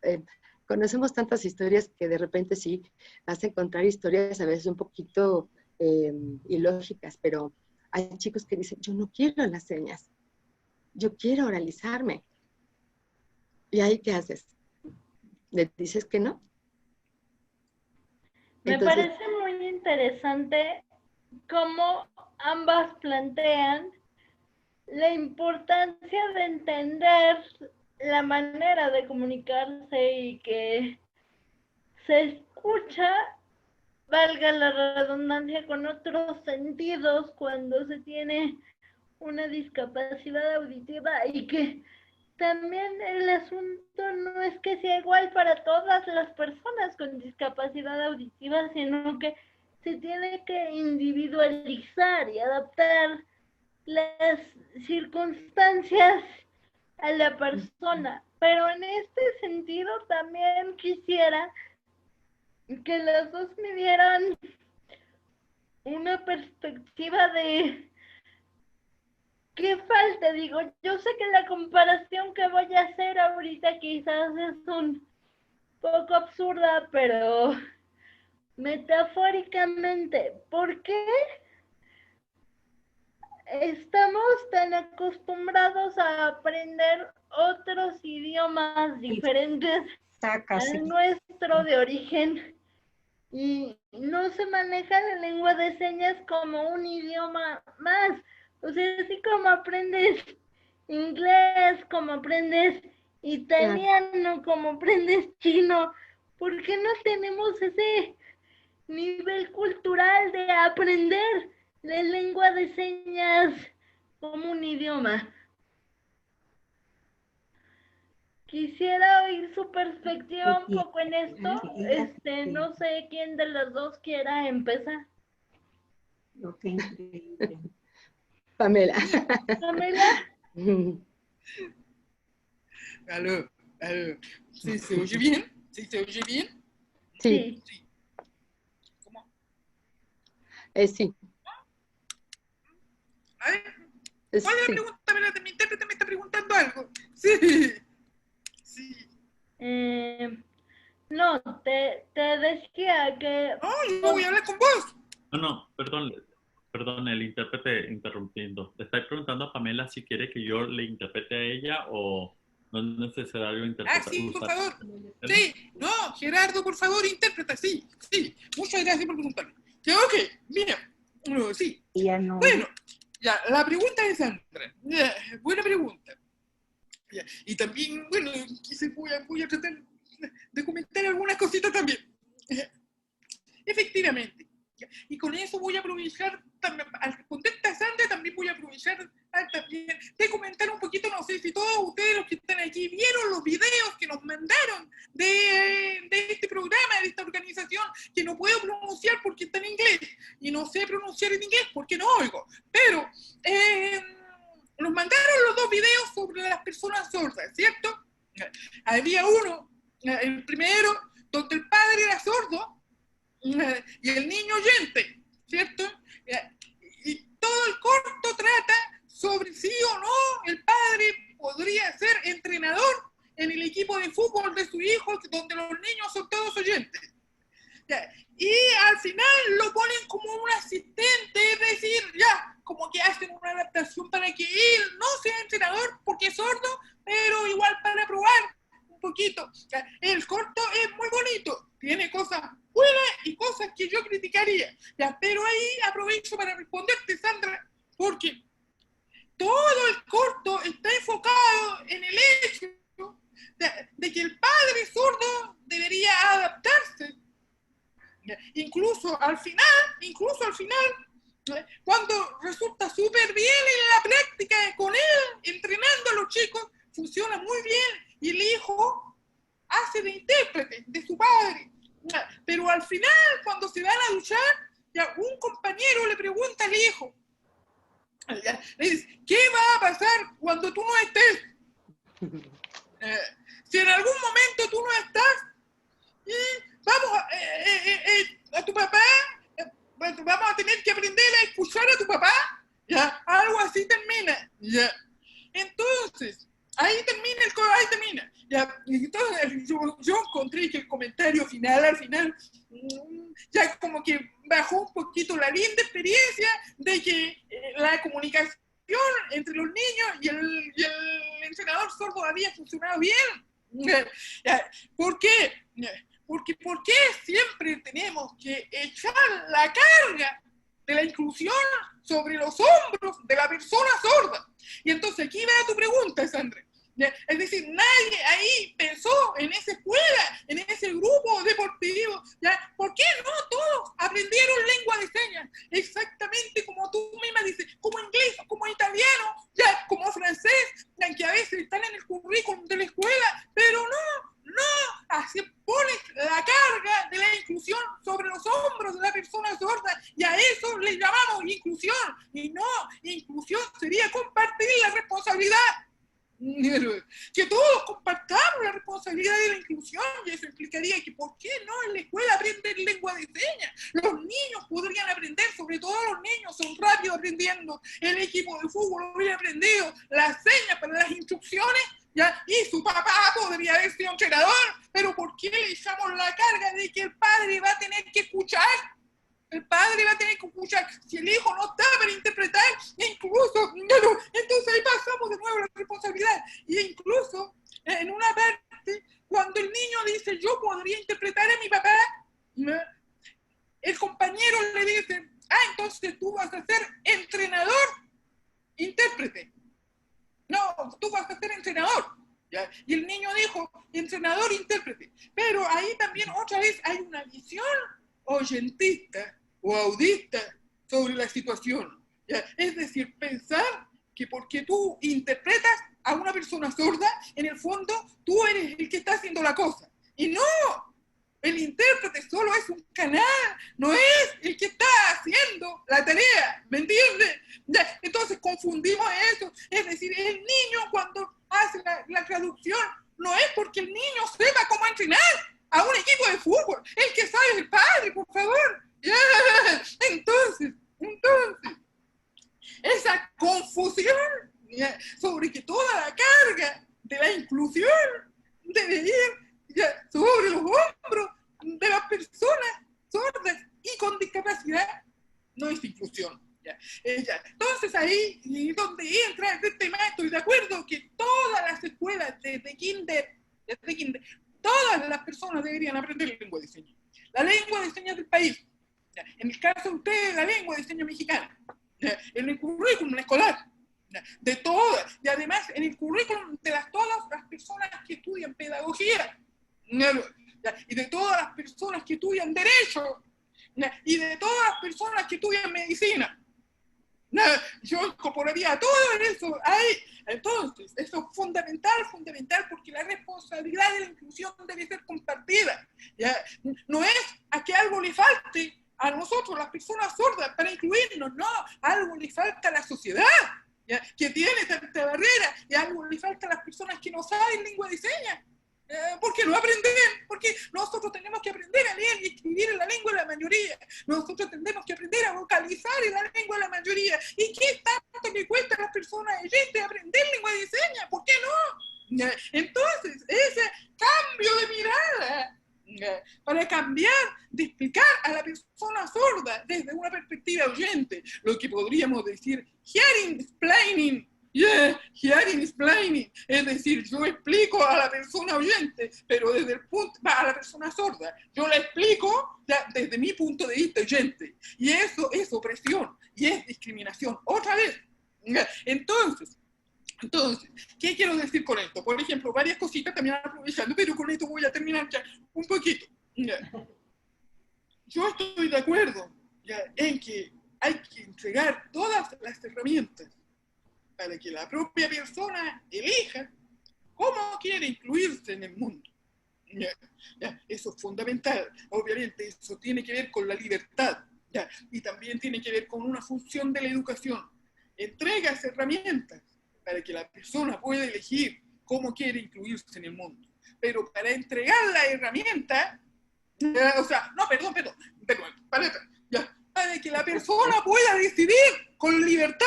conocemos tantas historias que de repente sí vas a encontrar historias a veces un poquito ilógicas, pero hay chicos que dicen, yo no quiero las señas, yo quiero oralizarme. ¿Y ahí qué haces? ¿Le dices que no? Entonces, me parece muy interesante cómo ambas plantean la importancia de entender la manera de comunicarse y que se escucha, valga la redundancia, con otros sentidos cuando se tiene una discapacidad auditiva y que también el asunto no es que sea igual para todas las personas con discapacidad auditiva, sino que se tiene que individualizar y adaptar las circunstancias a la persona. Pero en este sentido también quisiera que las dos me dieran una perspectiva de ¿qué falta? Digo, yo sé que la comparación que voy a hacer ahorita quizás es un poco absurda, pero metafóricamente, ¿por qué estamos tan acostumbrados a aprender otros idiomas diferentes al nuestro de origen y no se maneja la lengua de señas como un idioma más? O sea, así como aprendes inglés, como aprendes italiano, como aprendes chino, ¿por qué no tenemos ese nivel cultural de aprender la lengua de señas como un idioma? Quisiera oír su perspectiva un poco en esto. No sé quién de las dos quiera empezar. Lo que increíble. Pamela. Pamela. Aló, aló. ¿Sí se oye bien? ¿Sí se oye bien? Sí, Sí. ¿Cómo? sí, A ver, ¿cuál es la sí. pregunta? Espérate, mi intérprete me está preguntando algo. Sí, sí. No, te decía que No, yo voy a hablar con vos. No, perdón, el intérprete interrumpiendo. Le estoy preguntando a Pamela si quiere que yo le interprete a ella o no es necesario interpretar. Sí, por usar. favor. Sí, no, Gerardo, por favor, intérpreta, sí, sí. Muchas gracias por preguntarme. Ya, ok, mira, sí. Ella no. Bueno, ya, la pregunta es Sandra. Ya, buena pregunta. Ya, y también, bueno, quizás voy a tratar de comentar algunas cositas también. Efectivamente. Y con eso voy a aprovechar, al responderte a Sandra, también voy a aprovechar también de comentar un poquito, no sé si todos ustedes los que están aquí vieron los videos que nos mandaron de este programa, de esta organización, que no puedo pronunciar porque está en inglés, y no sé pronunciar en inglés porque no oigo, pero nos mandaron los dos videos sobre las personas sordas, ¿cierto? Había uno, el primero, donde el padre era sordo, y el niño oyente, ¿cierto? Y todo el corto trata sobre si o no el padre podría ser entrenador en el equipo de fútbol de su hijo, donde los niños son todos oyentes. Y al final lo ponen como un asistente, es decir, ya, como que hacen una adaptación para que él no sea entrenador porque es sordo, pero igual para probar un poquito. El corto es muy bonito, tiene cosas buenas y cosas que yo criticaría, pero ahí aprovecho para responderte, Sandra, porque todo el corto está enfocado en el hecho de que el padre sordo debería adaptarse. Incluso al final, cuando resulta súper bien en la práctica con él, entrenando a los chicos, funciona muy bien y el hijo hace de intérprete de su padre. Pero al final, cuando se van a duchar, ya un compañero le pregunta al hijo, le dice, ¿qué va a pasar cuando tú no estés? Si en algún momento tú no estás, vamos a tu papá, vamos a tener que aprender a escuchar a tu papá, ya, algo así termina, ya. Entonces, ahí termina, ya. Entonces, yo encontré que el comentario final, al final, ya como que bajó un poquito la linda experiencia de que la comunicación entre los niños y el entrenador sordo había funcionado bien. ¿Por qué? Porque ¿por qué siempre tenemos que echar la carga de la inclusión sobre los hombros de la persona sorda? Y entonces aquí va tu pregunta, Sandra. Es decir, nadie ahí pensó en esa escuela, en ese grupo deportivo. ¿Por qué no todos aprendieron lengua de señas? Exactamente como tú misma dices, como inglés, como italiano, como francés, que a veces están en el currículum de la escuela, pero no, así pones la carga de la inclusión sobre los hombros de la persona sorda y a eso le llamamos inclusión. Y no, inclusión sería compartir la responsabilidad. Que todos compartamos la responsabilidad de la inclusión y eso implicaría que ¿por qué no en la escuela aprender lengua de señas? Los niños podrían aprender, sobre todo los niños son rápidos aprendiendo, el equipo de fútbol hubiera aprendido las señas para las instrucciones, y su papá podría haber sido entrenador, pero ¿por qué le echamos la carga de que el padre va a tener que escuchar? El padre va a tener que escuchar si el hijo no está para interpretar, incluso, entonces ahí pasamos de nuevo la responsabilidad. Y incluso, en una parte, cuando el niño dice, yo podría interpretar a mi papá, el compañero le dice, entonces tú vas a ser entrenador, intérprete. No, tú vas a ser entrenador. ¿Ya? Y el niño dijo, entrenador, intérprete. Pero ahí también otra vez hay una visión oyentista o audista sobre la situación. ¿Ya? Es decir, pensar que porque tú interpretas a una persona sorda, en el fondo tú eres el que está haciendo la cosa. Y no, el intérprete solo es un canal, no es el que está haciendo la tarea, ¿me entiendes? ¿Ya? Entonces confundimos eso, es decir, el niño cuando hace la traducción, no es porque el niño sepa cómo entrenar a un equipo de fútbol. El que sabe es el padre, por favor. Yeah. Entonces, esa confusión sobre que toda la carga de la inclusión debe ir sobre los hombros de las personas sordas y con discapacidad, no es inclusión. Entonces ahí es donde entra este tema. Estoy de acuerdo que todas las escuelas desde kinder, todas las personas deberían aprender lengua de señas. La lengua de señas del país. En el caso de ustedes, la lengua de señas mexicana. En el currículum escolar. De todas. Y además en el currículum de todas las personas que estudian pedagogía. Y de todas las personas que estudian derecho. Y de todas las personas que estudian medicina. Yo incorporaría todo eso ahí. Entonces, eso es fundamental, porque la responsabilidad de la inclusión debe ser compartida. No es a que algo le falte a nosotros, las personas sordas, para incluirnos, no, algo le falta a la sociedad, que tiene tanta barrera, y algo le falta a las personas que no saben lengua de señas. Porque no aprenden, porque nosotros tenemos que aprender a leer y escribir en la lengua de la mayoría. Nosotros tenemos que aprender a vocalizar en la lengua de la mayoría. ¿Y qué tanto le cuesta a las personas oyentes aprender lengua de señas? ¿Por qué no? Entonces, ese cambio de mirada, para cambiar, de explicar a la persona sorda desde una perspectiva oyente, lo que podríamos decir hearing explaining. Hearing explaining, es decir, yo explico a la persona oyente, pero desde el punto, a la persona sorda, yo le explico desde mi punto de vista oyente, y eso es opresión, y es discriminación, otra vez. Entonces, ¿qué quiero decir con esto? Por ejemplo, varias cositas también aprovechando, pero con esto voy a terminar ya un poquito. Yo estoy de acuerdo en que hay que entregar todas las herramientas para que la propia persona elija cómo quiere incluirse en el mundo. Eso es fundamental. Obviamente eso tiene que ver con la libertad, y también tiene que ver con una función de la educación. Entregas herramientas para que la persona pueda elegir cómo quiere incluirse en el mundo. Pero para entregar la herramienta, para que la persona pueda decidir con libertad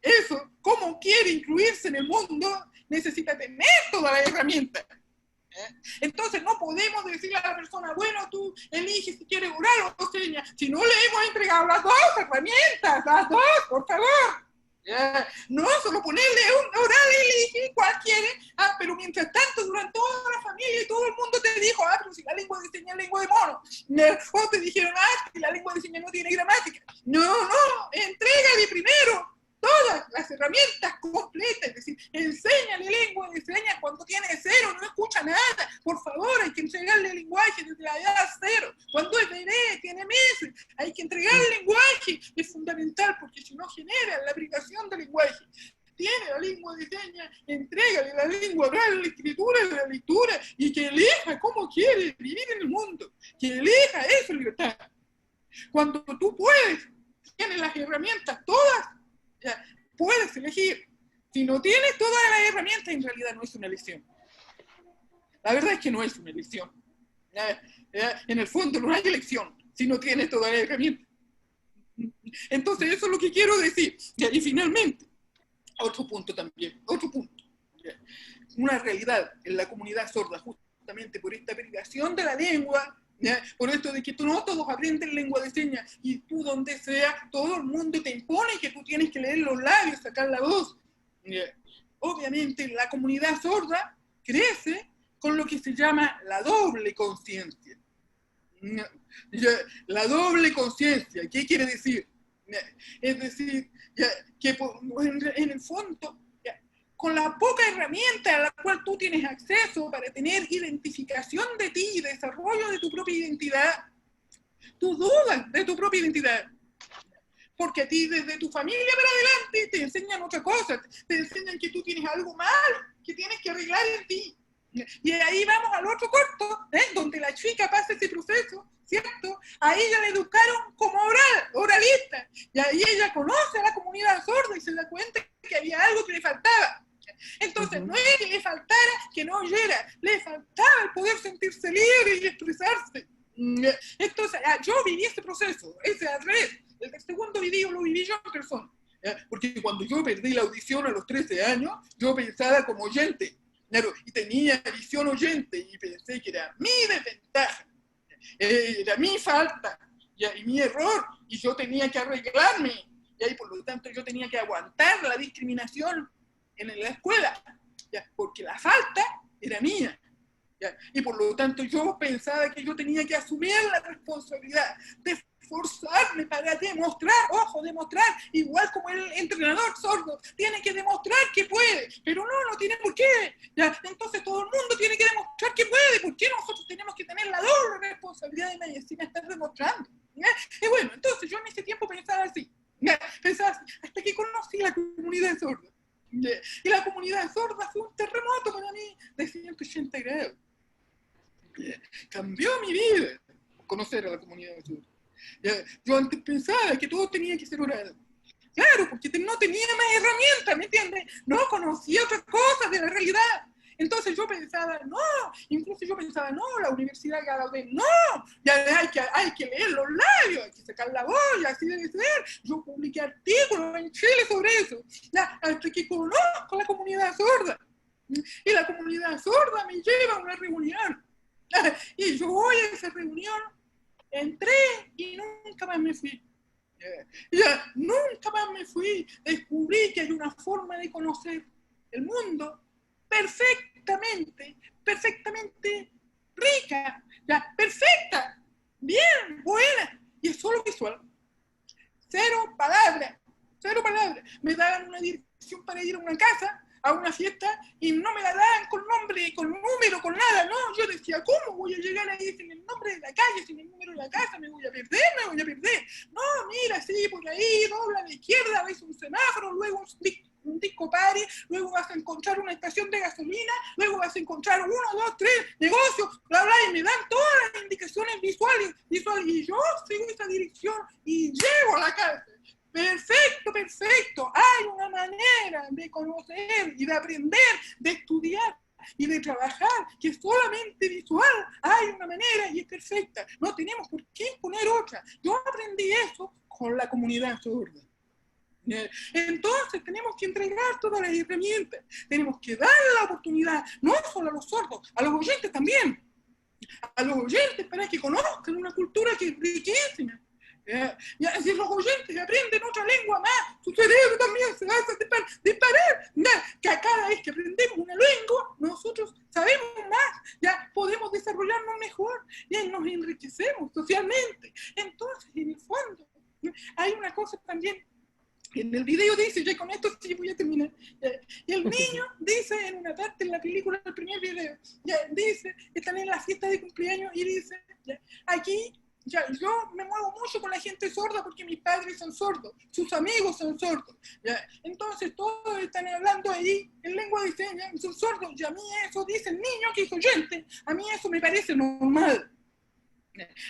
eso, cómo quiere incluirse en el mundo, necesita tener todas las herramientas. Entonces no podemos decirle a la persona, bueno, tú eliges si quieres oral o señas, si no le hemos entregado las dos herramientas, las dos, por favor. No solo ponerle un oral y elegir cuál quiere, pero mientras tanto, durante toda la familia y todo el mundo te dijo, pero si la lengua de señas es lengua de mono, o te dijeron, si la lengua de señas no tiene gramática. No, entrégale primero todas las herramientas completas, es decir, enséñale lengua de señas cuando tiene 0, no escucha nada, por favor, hay que entregarle el lenguaje desde la edad 0, cuando es bebé, tiene meses, hay que entregarle el lenguaje, es fundamental, porque si no genera la privación del lenguaje. Tiene la lengua de señas, entrégale la lengua oral, la escritura, la lectura, y que elija cómo quiere vivir en el mundo, que elija esa libertad. Cuando tú puedes, tienes las herramientas todas, puedes elegir. Si no tienes todas las herramientas, en realidad no es una elección. La verdad es que no es una elección. En el fondo no hay elección si no tienes todas las herramientas. Entonces eso es lo que quiero decir. Y finalmente, otro punto. Una realidad en la comunidad sorda, justamente por esta privación de la lengua, por esto de que no todos aprenden lengua de señas, y tú donde sea, todo el mundo te impone que tú tienes que leer los labios, sacar la voz. Obviamente la comunidad sorda crece con lo que se llama la doble conciencia. La doble conciencia, ¿qué quiere decir? Es decir, que en el fondo, con la poca herramienta a la cual tú tienes acceso para tener identificación de ti y desarrollo de tu propia identidad, tú dudas de tu propia identidad. Porque a ti desde tu familia para adelante te enseñan otra cosa, te enseñan que tú tienes algo mal, que tienes que arreglar en ti. Y ahí vamos al otro corto, donde la chica pasa ese proceso, ¿cierto? A ella le educaron como oralista, y ahí ella conoce a la comunidad sorda y se da cuenta que había algo que le faltaba. Entonces, no es que le faltara que no oyera, le faltaba el poder sentirse libre y expresarse. Entonces, yo viví ese proceso, ese al revés. El segundo video lo viví yo en persona. Porque cuando yo perdí la audición a los 13 años, yo pensaba como oyente, claro, y tenía visión oyente, y pensé que era mi desventaja, era mi falta, y mi error, y yo tenía que arreglarme, y por lo tanto yo tenía que aguantar la discriminación en la escuela, porque la falta era mía. Y por lo tanto yo pensaba que yo tenía que asumir la responsabilidad de esforzarme para demostrar, ojo, demostrar, igual como el entrenador sordo, tiene que demostrar que puede, pero no tiene por qué. Entonces todo el mundo tiene que demostrar que puede, ¿por qué nosotros tenemos que tener la doble responsabilidad de nadie sin estar demostrando? Y bueno, entonces yo en ese tiempo pensaba así, hasta que conocí la comunidad sorda. Y la comunidad sorda fue un terremoto para mí de 180 grados. Cambió mi vida conocer a la comunidad sorda. Yo antes pensaba que todo tenía que ser oral. Claro, porque no tenía más herramientas, ¿me entiendes? No conocía otras cosas de la realidad. Entonces yo pensaba, la universidad cada vez, ya hay que leer los labios, hay que sacar la boya, así debe ser. Yo publiqué artículos en Chile sobre eso, hasta que conozco la comunidad sorda. Y la comunidad sorda me lleva a una reunión. Y yo voy a esa reunión, entré y nunca más me fui. Nunca más me fui. Descubrí que hay una forma de conocer el mundo perfectamente rica, perfecta, bien, buena, y es solo visual. Cero palabras. Me daban una dirección para ir a una casa, a una fiesta, y no me la daban con nombre, con número, con nada, no. Yo decía, ¿cómo voy a llegar ahí sin el nombre de la calle, sin el número de la casa? Me voy a perder. No, mira, sí, por ahí, dobla a la izquierda, ves un semáforo, luego un disco party, luego vas a encontrar una estación de gasolina, luego vas a encontrar 1, 2, 3 negocios, bla, bla, y me dan todas las indicaciones visuales, y yo sigo esa dirección y llego a la cárcel. Perfecto. Hay una manera de conocer y de aprender, de estudiar y de trabajar que es solamente visual. Hay una manera y es perfecta. No tenemos por qué imponer otra. Yo aprendí eso con la comunidad sorda. Entonces tenemos que entregar todas las herramientas. Tenemos que darle la oportunidad, no solo a los sordos, a los oyentes también. A los oyentes para que conozcan una cultura que es riquísima. Si los oyentes aprenden otra lengua más, su cerebro también se va a disparar. Que a cada vez que aprendemos una lengua, nosotros sabemos más, podemos desarrollarnos mejor y nos enriquecemos socialmente. Entonces, en el fondo, hay una cosa también. En el video dice, ya con esto sí voy a terminar, y el niño dice en una parte en la película, el primer video, dice, están en la fiesta de cumpleaños y dice, aquí yo me muevo mucho con la gente sorda porque mis padres son sordos, sus amigos son sordos, entonces todos están hablando ahí en lengua de señas, son sordos, y a mí eso dice el niño que es oyente, a mí eso me parece normal.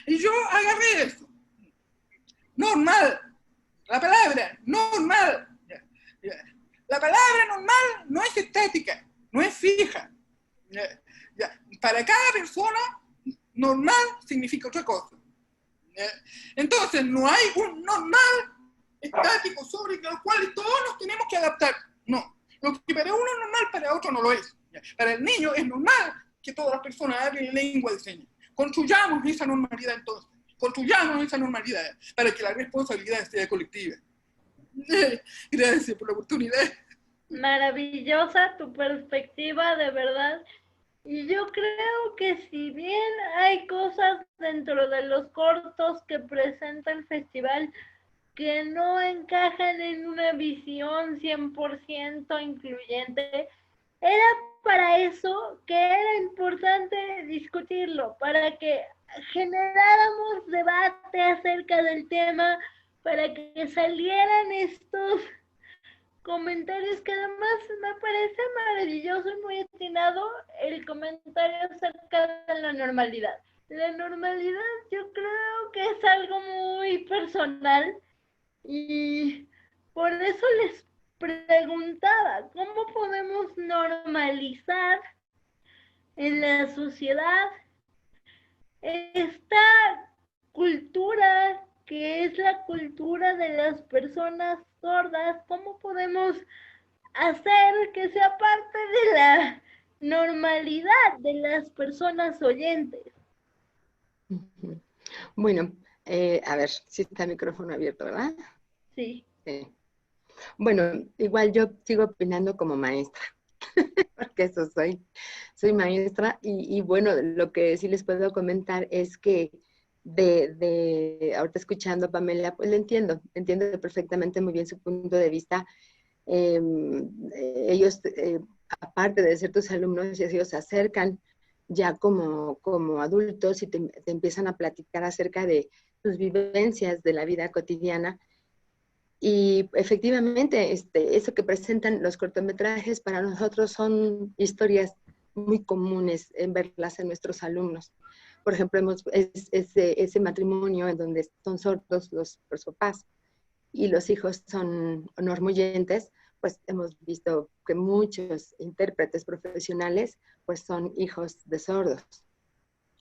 Y yo agarré eso, normal. La palabra normal. La palabra normal no es estática, no es fija. Para cada persona, normal significa otra cosa. Entonces, no hay un normal estático sobre el cual todos nos tenemos que adaptar. No. Lo que para uno es normal, para otro no lo es. Para el niño es normal que todas las personas hablen lengua de señas. Construyamos esa normalidad entonces. Construyamos esa normalidad para que la responsabilidad sea colectiva. Gracias por la oportunidad. Maravillosa tu perspectiva, de verdad. Y yo creo que si bien hay cosas dentro de los cortos que presenta el festival que no encajan en una visión 100% incluyente, era para eso que era importante discutirlo, para que generáramos debate acerca del tema, para que salieran estos comentarios que además me parece maravilloso y muy atinado el comentario acerca de la normalidad. La normalidad yo creo que es algo muy personal y por eso les preguntaba, ¿cómo podemos normalizar en la sociedad esta cultura que es la cultura de las personas sordas? ¿Cómo podemos hacer que sea parte de la normalidad de las personas oyentes? Bueno, a ver, si está el micrófono abierto, ¿verdad? Sí. Sí. Bueno, igual yo sigo opinando como maestra, porque eso soy maestra y bueno, lo que sí les puedo comentar es que ahorita escuchando a Pamela, pues entiendo perfectamente muy bien su punto de vista. Ellos, aparte de ser tus alumnos, ellos se acercan ya como adultos y te empiezan a platicar acerca de sus vivencias de la vida cotidiana. Y efectivamente, eso que presentan los cortometrajes para nosotros son historias muy comunes en verlas en nuestros alumnos. Por ejemplo, ese matrimonio en donde son sordos los papás y los hijos son normoyentes, pues hemos visto que muchos intérpretes profesionales pues son hijos de sordos.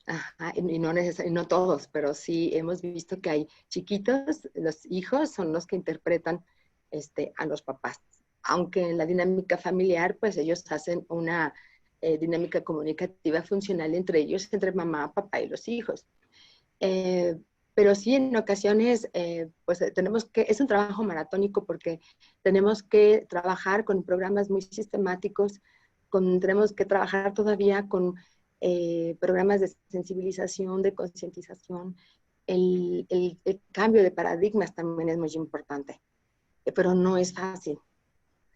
Ajá, y no todos, pero sí hemos visto que hay chiquitos, los hijos son los que interpretan a los papás. Aunque en la dinámica familiar, pues ellos hacen una dinámica comunicativa funcional entre ellos, entre mamá, papá y los hijos. Pero sí, en ocasiones, pues es un trabajo maratónico porque tenemos que trabajar con programas muy sistemáticos, tenemos que trabajar todavía con programas de sensibilización, de concientización. El cambio de paradigmas también es muy importante, pero no es fácil.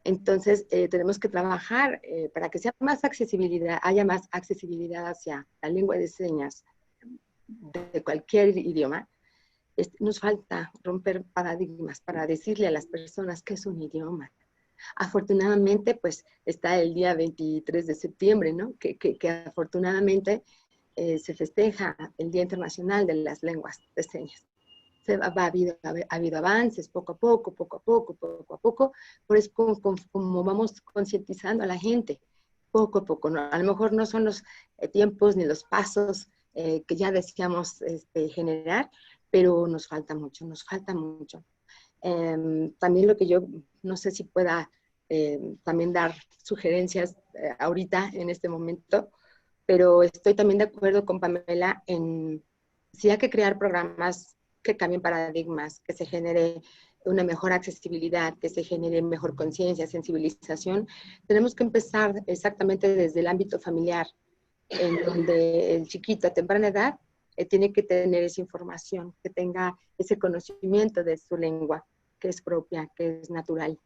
Entonces, tenemos que trabajar para que haya más accesibilidad hacia la lengua de señas de cualquier idioma. Nos falta romper paradigmas para decirle a las personas que es un idioma. Afortunadamente, pues está el día 23 de septiembre, ¿no? Que afortunadamente se festeja el Día Internacional de las Lenguas de Señas. Ha habido avances poco a poco, por eso como vamos concientizando a la gente, poco a poco, ¿no? A lo mejor no son los tiempos ni los pasos que ya deseamos generar, pero nos falta mucho. También lo que yo no sé si pueda también dar sugerencias ahorita en este momento, pero estoy también de acuerdo con Pamela en si hay que crear programas que cambien paradigmas, que se genere una mejor accesibilidad, que se genere mejor conciencia, sensibilización. Tenemos que empezar exactamente desde el ámbito familiar, en donde el chiquito a temprana edad tiene que tener esa información, que tenga ese conocimiento de su lengua, que es propia, que es natural.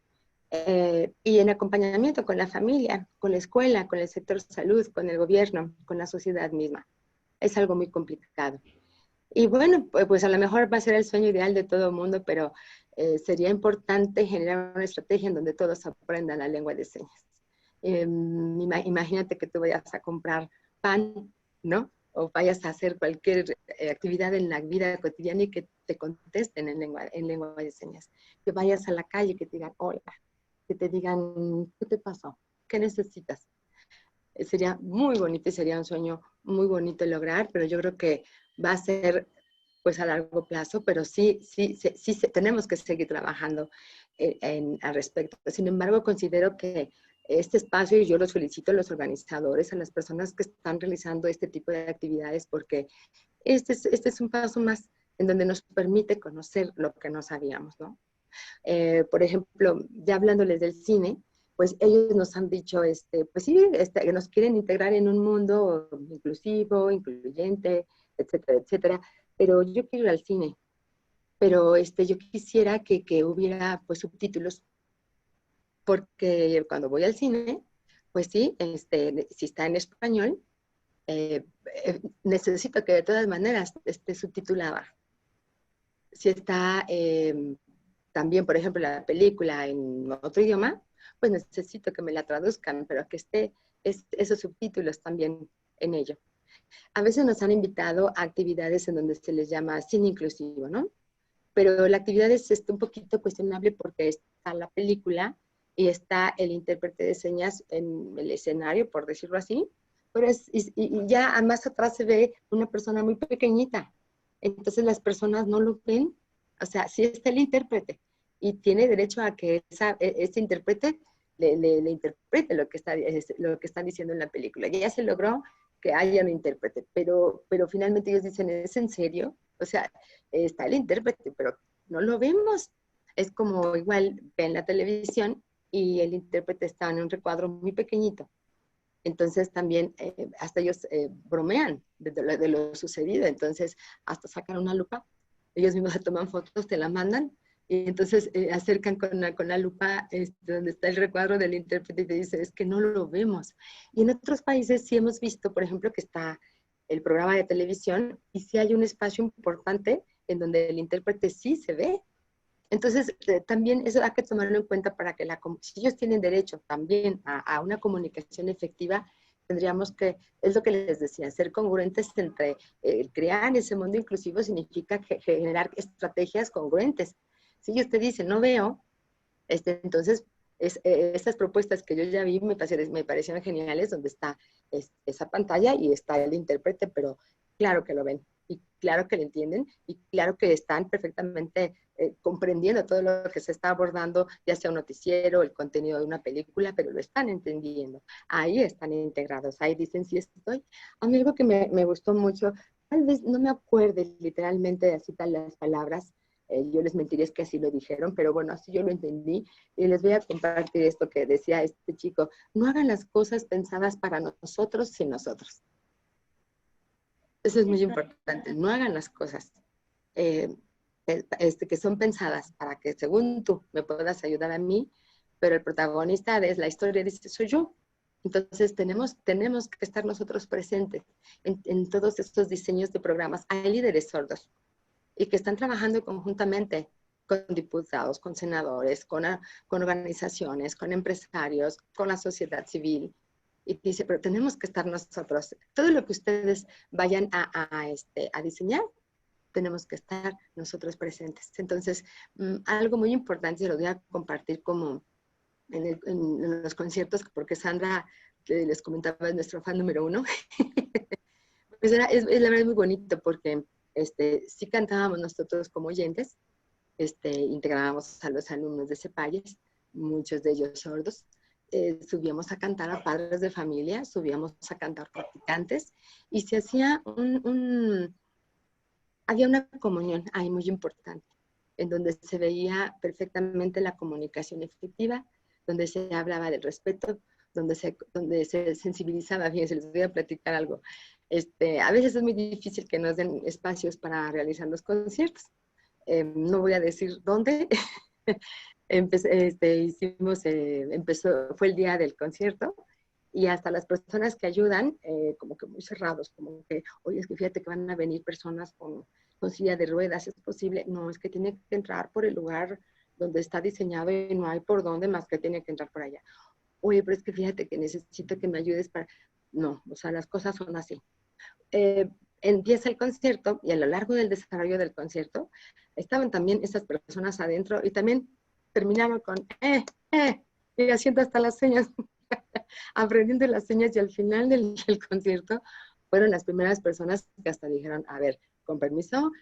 Y en acompañamiento con la familia, con la escuela, con el sector salud, con el gobierno, con la sociedad misma. Es algo muy complicado. Y bueno, pues a lo mejor va a ser el sueño ideal de todo el mundo, pero sería importante generar una estrategia en donde todos aprendan la lengua de señas. Imagínate que tú vayas a comprar pan, ¿no? O vayas a hacer cualquier actividad en la vida cotidiana y que te contesten en lengua de señas. Que vayas a la calle y que te digan hola, que te digan ¿qué te pasó? ¿Qué necesitas? Sería muy bonito y sería un sueño muy bonito lograr, pero yo creo que va a ser pues a largo plazo, pero sí tenemos que seguir trabajando al respecto. Sin embargo, considero que este espacio, y yo los felicito a los organizadores, a las personas que están realizando este tipo de actividades, porque este es un paso más en donde nos permite conocer lo que no sabíamos, ¿no? Por ejemplo, ya hablándoles del cine, pues ellos nos han dicho, pues sí, que nos quieren integrar en un mundo inclusivo, incluyente, etcétera, etcétera, pero yo quiero ir al cine, pero yo quisiera que hubiera pues subtítulos, porque cuando voy al cine, pues sí, si está en español, necesito que de todas maneras esté subtitulada. Si está también, por ejemplo, la película en otro idioma, pues necesito que me la traduzcan, pero que esté esos subtítulos también en ello. A veces nos han invitado a actividades en donde se les llama cine inclusivo, ¿no? Pero la actividad es un poquito cuestionable porque está la película y está el intérprete de señas en el escenario, por decirlo así, pero y ya más atrás se ve una persona muy pequeñita. Entonces las personas no lo ven. O sea, sí está el intérprete y tiene derecho a que ese intérprete le interprete lo que están diciendo en la película. Y ya se logró que haya un intérprete, pero finalmente ellos dicen, ¿es en serio? O sea, está el intérprete, pero no lo vemos. Es como igual ven la televisión y el intérprete está en un recuadro muy pequeñito. Entonces también hasta ellos bromean de lo sucedido, entonces hasta sacan una lupa, ellos mismos se toman fotos, te la mandan, y entonces acercan con la lupa donde está el recuadro del intérprete y te dice, es que no lo vemos. Y en otros países sí hemos visto, por ejemplo, que está el programa de televisión y sí hay un espacio importante en donde el intérprete sí se ve. Entonces, también eso hay que tomarlo en cuenta para que si ellos tienen derecho también a una comunicación efectiva, tendríamos que, es lo que les decía, ser congruentes entre crear ese mundo inclusivo significa generar estrategias congruentes. Si ellos te dicen, no veo, entonces estas propuestas que yo ya vi me parecieron geniales, donde está esa pantalla y está el intérprete, pero claro que lo ven, y claro que lo entienden, y claro que están perfectamente comprendiendo todo lo que se está abordando, ya sea un noticiero, el contenido de una película, pero lo están entendiendo. Ahí están integrados, ahí dicen, sí estoy. A mí algo que me gustó mucho, tal vez no me acuerde literalmente de así tal las palabras, yo les mentiría es que así lo dijeron, pero bueno, así yo lo entendí, y les voy a compartir esto que decía este chico, no hagan las cosas pensadas para nosotros sin nosotros. Eso es muy importante, no hagan las cosas que son pensadas para que según tú me puedas ayudar a mí, pero el protagonista de la historia dice, soy yo. Entonces tenemos que estar nosotros presentes en todos estos diseños de programas. Hay líderes sordos y que están trabajando conjuntamente con diputados, con senadores, con organizaciones, con empresarios, con la sociedad civil. Y dice, pero tenemos que estar nosotros. Todo lo que ustedes vayan a diseñar, tenemos que estar nosotros presentes. Entonces, algo muy importante, se lo voy a compartir como en los conciertos, porque Sandra, que les comentaba, es nuestro fan número 1. Pues la verdad es muy bonito, porque sí cantábamos nosotros como oyentes, integrábamos a los alumnos de CEPALLES, muchos de ellos sordos, subíamos a cantar a padres de familia, subíamos a cantar practicantes, y se hacía había una comunión ahí muy importante, en donde se veía perfectamente la comunicación efectiva, donde se hablaba del respeto, donde se sensibilizaba. Fíjense, les voy a platicar algo. A veces es muy difícil que nos den espacios para realizar los conciertos. No voy a decir dónde. Fue el día del concierto, y hasta las personas que ayudan, como que muy cerrados, como que, oye, es que fíjate que van a venir personas con silla de ruedas, ¿es posible? No, es que tiene que entrar por el lugar donde está diseñado y no hay por dónde más que tiene que entrar por allá. Oye, pero es que fíjate que necesito que me ayudes para... No, o sea, las cosas son así. Empieza el concierto y a lo largo del desarrollo del estaban también esas personas adentro y también terminaban con, y haciendo hasta las señas, aprendiendo las señas, y al final del concierto fueron las primeras personas que hasta dijeron, a ver, con permiso,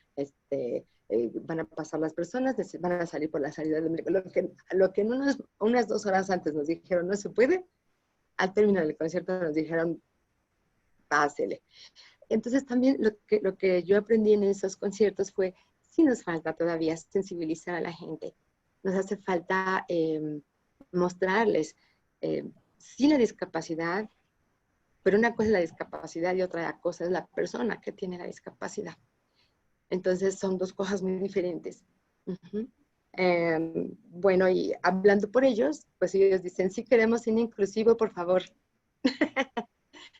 van a pasar las personas, van a salir por la salida del mercado. Lo que unas 2 horas antes nos dijeron, no se puede, al término del concierto nos dijeron, pásele. Entonces también lo que yo aprendí en esos conciertos fue, sí nos falta todavía sensibilizar a la gente, nos hace falta mostrarles, sí la discapacidad, pero una cosa es la discapacidad y otra cosa es la persona que tiene la discapacidad. Entonces son 2 cosas muy diferentes. Bueno, y hablando por ellos, pues ellos dicen, sí queremos cine inclusivo, por favor.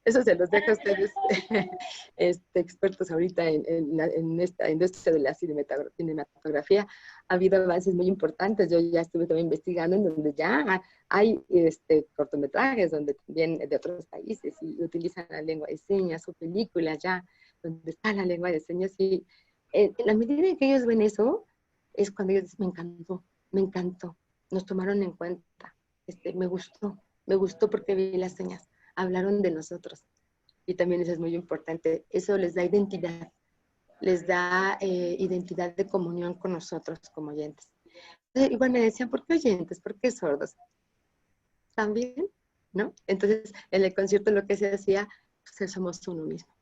Eso se los dejo a ustedes, expertos ahorita en esta industria de la cinematografía. Ha habido avances muy importantes. Yo ya estuve también investigando en donde ya hay cortometrajes donde también de otros países y utilizan la lengua de señas, o películas ya donde está la lengua de señas. Y en la medida en que ellos ven eso, es cuando ellos dicen, me encantó, nos tomaron en cuenta. me gustó porque vi las señas, hablaron de nosotros. Y también eso es muy importante, eso les da identidad de comunión con nosotros como oyentes. Igual me decían, ¿por qué oyentes? ¿Por qué sordos? También, ¿no? Entonces, en el concierto lo que se hacía, pues somos uno mismo.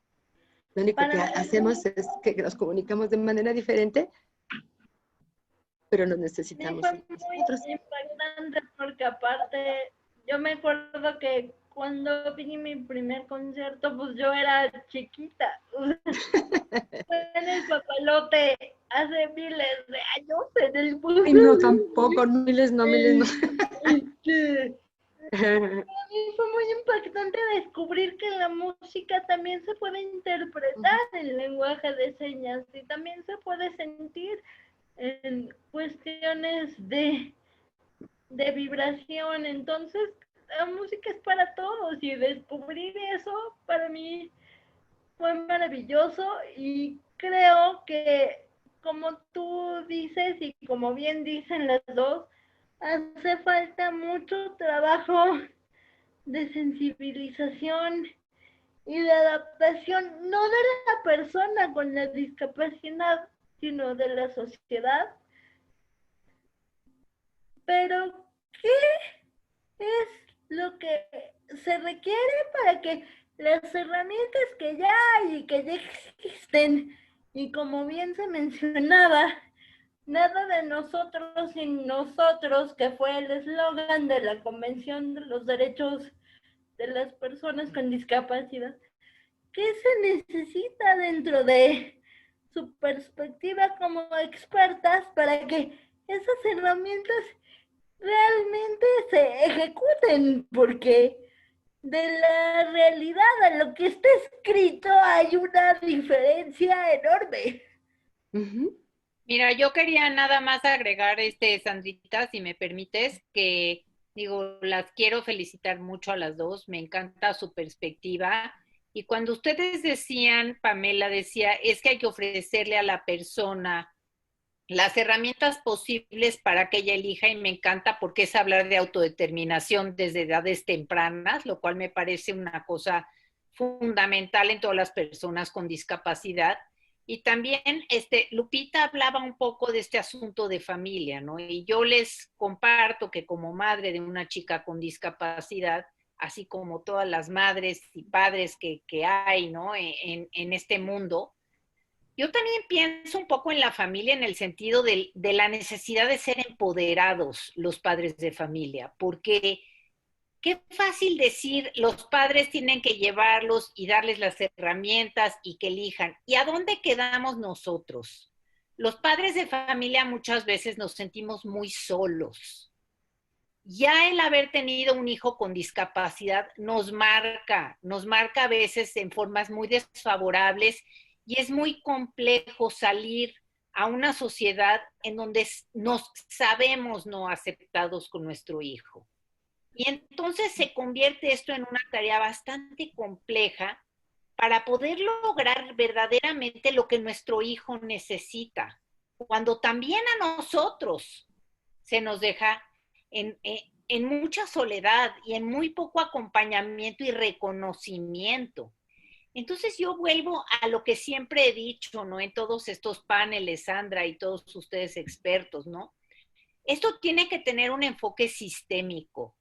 Lo único que hacemos es que nos comunicamos de manera diferente, pero nos necesitamos. Fue muy impactante porque aparte, yo me acuerdo que cuando vi mi primer concierto, pues yo era chiquita. Fue en el Papalote hace miles de años en el bus. Ay, no, tampoco, miles no. Para mí fue muy impactante descubrir que la música también se puede interpretar en lenguaje de señas y también se puede sentir en cuestiones de vibración. Entonces, la música es para todos y descubrir eso para mí fue maravilloso y creo que, como tú dices y como bien dicen las dos, hace falta mucho trabajo de sensibilización y de adaptación, no de la persona con la discapacidad, sino de la sociedad. Pero, ¿qué es lo que se requiere para que las herramientas que ya hay y que ya existen, y como bien se mencionaba, nada de nosotros sin nosotros, que fue el eslogan de la Convención de los Derechos de las Personas con Discapacidad, ¿qué se necesita dentro de su perspectiva como expertas para que esas herramientas realmente se ejecuten? Porque de la realidad a lo que está escrito hay una diferencia enorme. Mira, yo quería nada más agregar, Sandrita, si me permites, que digo, las quiero felicitar mucho a las dos, me encanta su perspectiva. Y cuando ustedes decían, Pamela decía, es que hay que ofrecerle a la persona las herramientas posibles para que ella elija, y me encanta porque es hablar de autodeterminación desde edades tempranas, lo cual me parece una cosa fundamental en todas las personas con discapacidad. Y también Lupita hablaba un poco de este asunto de familia, ¿no? Y yo les comparto que como madre de una chica con discapacidad, así como todas las madres y padres que hay, ¿no? En este mundo, yo también pienso un poco en la familia en el sentido de la necesidad de ser empoderados los padres de familia, porque qué fácil decir, los padres tienen que llevarlos y darles las herramientas y que elijan. ¿Y a dónde quedamos nosotros? Los padres de familia muchas veces nos sentimos muy solos. Ya el haber tenido un hijo con discapacidad nos marca a veces en formas muy desfavorables, y es muy complejo salir a una sociedad en donde nos sabemos no aceptados con nuestro hijo. Y entonces se convierte esto en una tarea bastante compleja para poder lograr verdaderamente lo que nuestro hijo necesita, cuando también a nosotros se nos deja en mucha soledad y en muy poco acompañamiento y reconocimiento. Entonces yo vuelvo a lo que siempre he dicho, ¿no? En todos estos paneles, Sandra y todos ustedes expertos, ¿no? Esto tiene que tener un enfoque sistémico.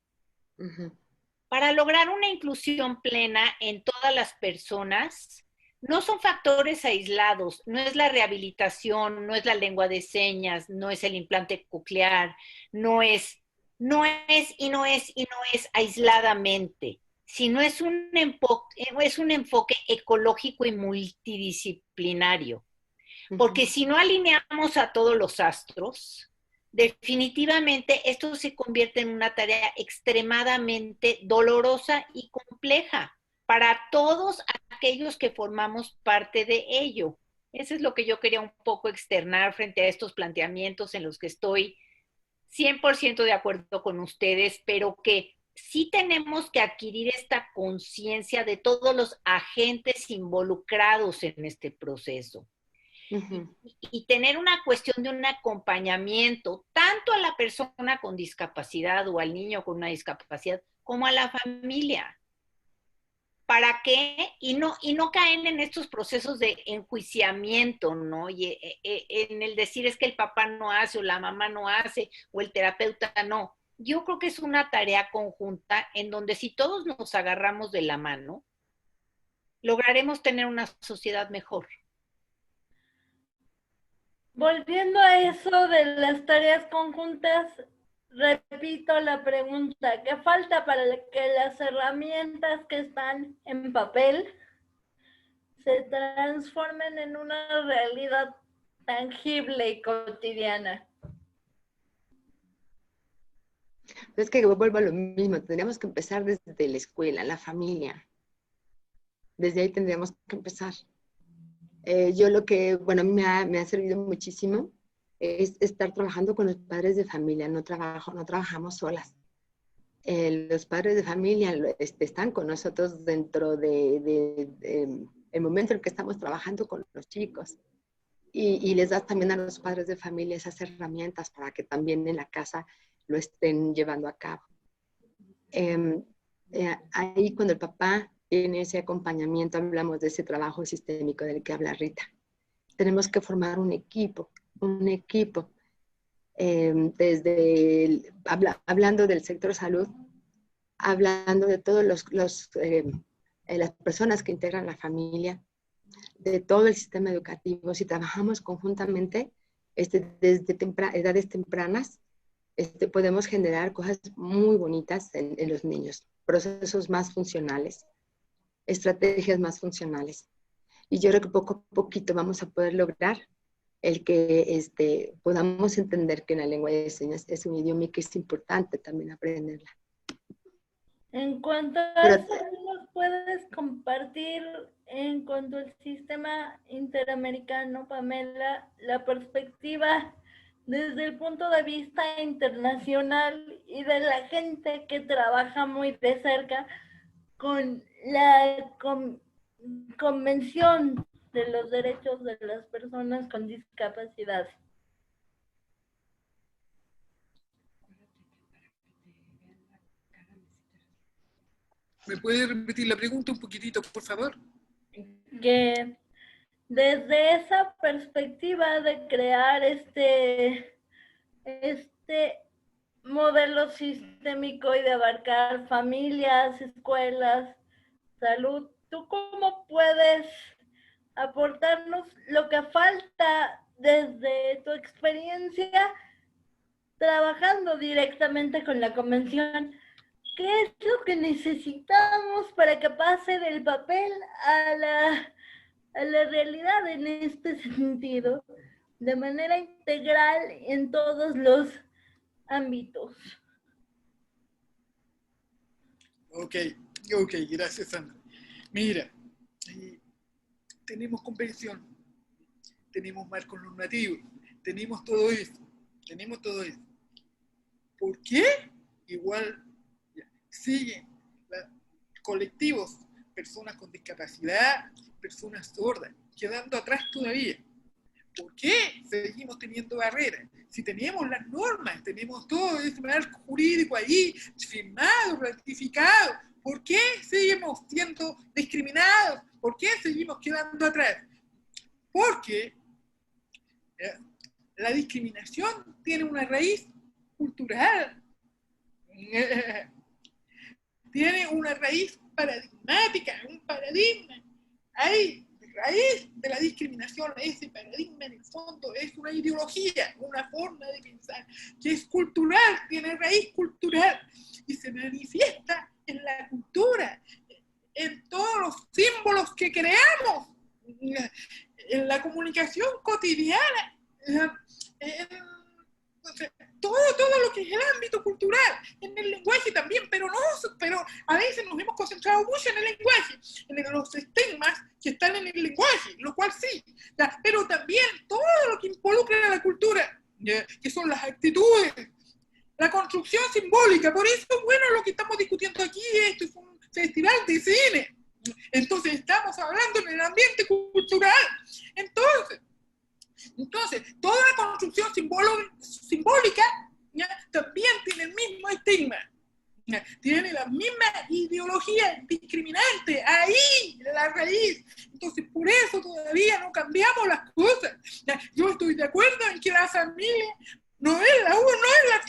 Para lograr una inclusión plena en todas las personas, no son factores aislados, no es la rehabilitación, no es la lengua de señas, no es el implante coclear, no es aisladamente, sino es un enfoque ecológico y multidisciplinario. Porque si no alineamos a todos los astros, definitivamente esto se convierte en una tarea extremadamente dolorosa y compleja para todos aquellos que formamos parte de ello. Eso es lo que yo quería un poco externar frente a estos planteamientos en los que estoy 100% de acuerdo con ustedes, pero que sí tenemos que adquirir esta conciencia de todos los agentes involucrados en este proceso. y tener una cuestión de un acompañamiento, tanto a la persona con discapacidad o al niño con una discapacidad, como a la familia. ¿Para qué? Y no caen en estos procesos de enjuiciamiento, ¿no? Y en el decir es que el papá no hace, o la mamá no hace, o el terapeuta no. Yo creo que es una tarea conjunta en donde si todos nos agarramos de la mano, lograremos tener una sociedad mejor. Volviendo a eso de las tareas conjuntas, repito la pregunta, ¿qué falta para que las herramientas que están en papel se transformen en una realidad tangible y cotidiana? Es que vuelvo a lo mismo, tendríamos que empezar desde la escuela, la familia. Desde ahí tendríamos que empezar. Yo lo que, bueno, a mí me ha servido muchísimo es estar trabajando con los padres de familia, no trabajamos solas. Los padres de familia están con nosotros dentro el momento en que estamos trabajando con los chicos. Y les das también a los padres de familia esas herramientas para que también en la casa lo estén llevando a cabo. Ahí cuando el papá tiene ese acompañamiento, hablamos de ese trabajo sistémico del que habla Rita. Tenemos que formar un equipo, hablando del sector salud, hablando de todos las personas que integran la familia, de todo el sistema educativo. Si trabajamos conjuntamente desde edades tempranas, podemos generar cosas muy bonitas en los niños, procesos más funcionales, estrategias más funcionales. Y yo creo que poco a poquito vamos a poder lograr el que podamos entender que en la lengua de señas es un idioma y que es importante también aprenderla. En cuanto a eso, ¿nos puedes compartir en cuanto al sistema interamericano, Pamela, la perspectiva desde el punto de vista internacional y de la gente que trabaja muy de cerca con la Convención de los Derechos de las Personas con Discapacidad? ¿Me puede repetir la pregunta un poquitito, por favor? Que desde esa perspectiva de crear este modelo sistémico y de abarcar familias, escuelas, salud, ¿tú cómo puedes aportarnos lo que falta desde tu experiencia trabajando directamente con la convención? ¿Qué es lo que necesitamos para que pase del papel a la realidad en este sentido, de manera integral en todos los ámbitos? Ok, gracias, Sandra. Mira, tenemos convención, tenemos marcos normativos, tenemos todo eso. ¿Por qué? Igual siguen colectivos, personas con discapacidad, personas sordas, quedando atrás todavía. ¿Por qué seguimos teniendo barreras? Si tenemos las normas, tenemos todo ese marco jurídico ahí, firmado, ratificado, ¿por qué seguimos siendo discriminados? ¿Por qué seguimos quedando atrás? Porque la discriminación tiene una raíz cultural. Tiene una raíz paradigmática, un paradigma. Hay raíz de la discriminación, ese paradigma en el fondo es una ideología, una forma de pensar que es cultural, tiene raíz cultural y se manifiesta en la cultura, en todos los símbolos que creamos, en la comunicación cotidiana, todo lo que es el ámbito cultural, en el lenguaje también, pero a veces nos hemos concentrado mucho en el lenguaje, en los estigmas que están en el lenguaje, lo cual sí, ¿ya? Pero también todo lo que involucra a la cultura, ¿ya? Que son las actitudes, la construcción simbólica. Por eso, bueno, lo que estamos discutiendo aquí, esto es un festival de cine, entonces estamos hablando en el ambiente cultural. Entonces, Entonces, toda la construcción simbólica, ¿ya? También tiene el mismo estigma. Tiene la misma ideología discriminante ahí, en la raíz. Entonces, por eso todavía no cambiamos las cosas. Yo estoy de acuerdo en que la familia no es la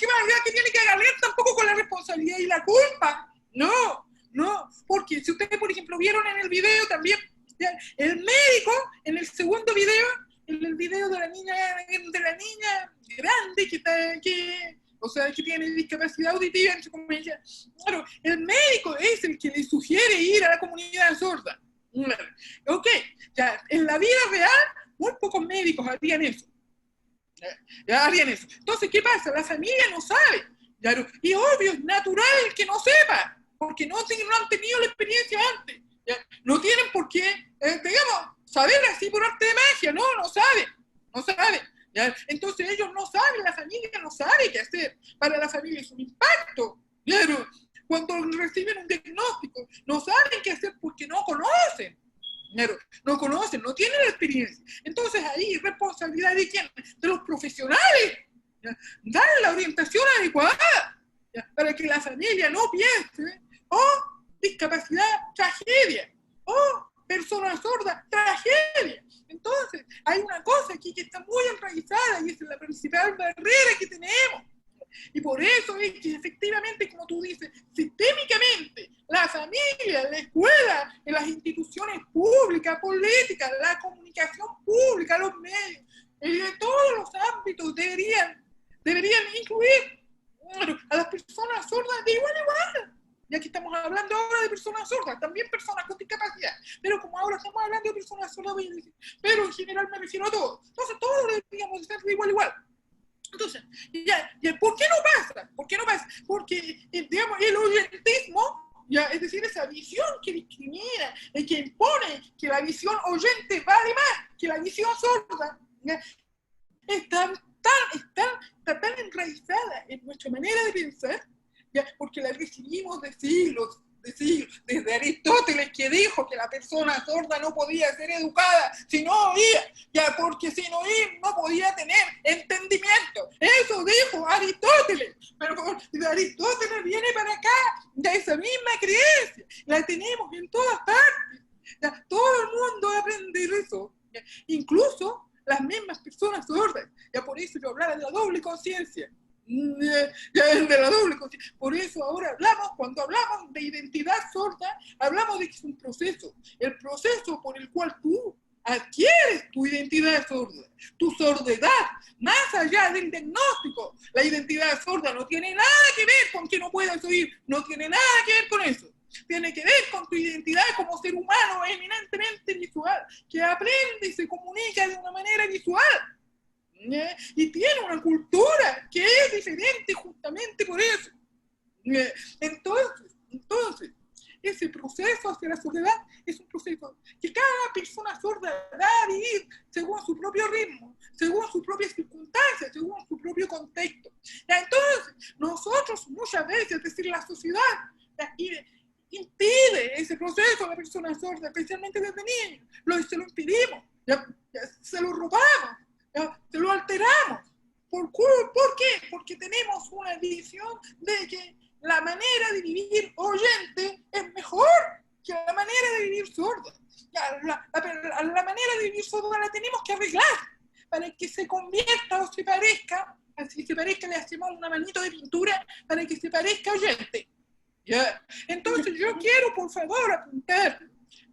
que tiene que agarrar tampoco con la responsabilidad y la culpa. No, porque si ustedes, por ejemplo, vieron en el video también, el médico, en el segundo video, en el video de la niña grande que tiene discapacidad auditiva, entre comillas. Claro, el médico es el que le sugiere ir a la comunidad sorda. Ok, ya, en la vida real, muy pocos médicos harían eso. Ya harían eso. Entonces, ¿qué pasa? La familia no sabe. Claro, y obvio, es natural que no sepa, porque no han tenido la experiencia antes. ¿Ya? No tienen por qué, digamos, saber así por arte de magia, no saben. ¿Ya? Entonces ellos no saben, la familia no sabe qué hacer. Para la familia es un impacto. Claro, cuando reciben un diagnóstico, no saben qué hacer porque no conocen. Claro, no conocen, no tienen la experiencia. Entonces ahí, ¿responsabilidad de quién? De los profesionales. ¿Ya? Dar la orientación adecuada, ¿ya? Para que la familia no piense, discapacidad, tragedia, persona sorda, tragedia. Entonces, hay una cosa aquí que está muy enraizada y es la principal barrera que tenemos. Y por eso es que efectivamente, como tú dices, sistémicamente, la familia, la escuela, en las instituciones públicas, políticas, la comunicación pública, los medios, en todos los ámbitos deberían incluir a las personas sordas de igual a igual. Ya que estamos hablando ahora de personas sordas, también personas con discapacidad, pero como ahora estamos hablando de personas sordas, voy a decir, pero en general me refiero a todos. Entonces todos deberíamos ser de igual a igual. Entonces, ¿por qué no pasa? Porque, digamos, el oyentismo, es decir, esa visión que discrimina, que impone que la visión oyente vale más que la visión sorda, está tan enraizada en nuestra manera de pensar, porque la recibimos de siglos, desde Aristóteles, que dijo que la persona sorda no podía ser educada si no oía, porque sin oír no podía tener entendimiento. Eso dijo Aristóteles, pero de Aristóteles viene para acá, esa misma creencia, la tenemos en todas partes, todo el mundo aprende eso, incluso las mismas personas sordas, por eso yo hablaba de la doble conciencia. De la doble conciencia. Por eso ahora cuando hablamos de identidad sorda, hablamos de que es un proceso, el proceso por el cual tú adquieres tu identidad sorda, tu sordidad, más allá del diagnóstico. La identidad sorda no tiene nada que ver con que no puedas oír, no tiene nada que ver con eso. Tiene que ver con tu identidad como ser humano eminentemente visual, que aprende y se comunica de una manera visual. Y tiene una cultura que es diferente justamente por eso. Entonces, ese proceso hacia la soledad es un proceso que cada persona sorda va a vivir según su propio ritmo, según sus propias circunstancias, según su propio contexto. Entonces, nosotros muchas veces, es decir, la sociedad impide ese proceso a la persona sorda, especialmente desde niños. Se lo impedimos, se lo robamos. Se lo alteramos. ¿Por qué? Porque tenemos una visión de que la manera de vivir oyente es mejor que la manera de vivir sorda. La manera de vivir sorda la tenemos que arreglar para que se convierta o se parezca, así se parezca, le hacemos una manito de pintura para que se parezca oyente. Entonces yo quiero, por favor, apuntar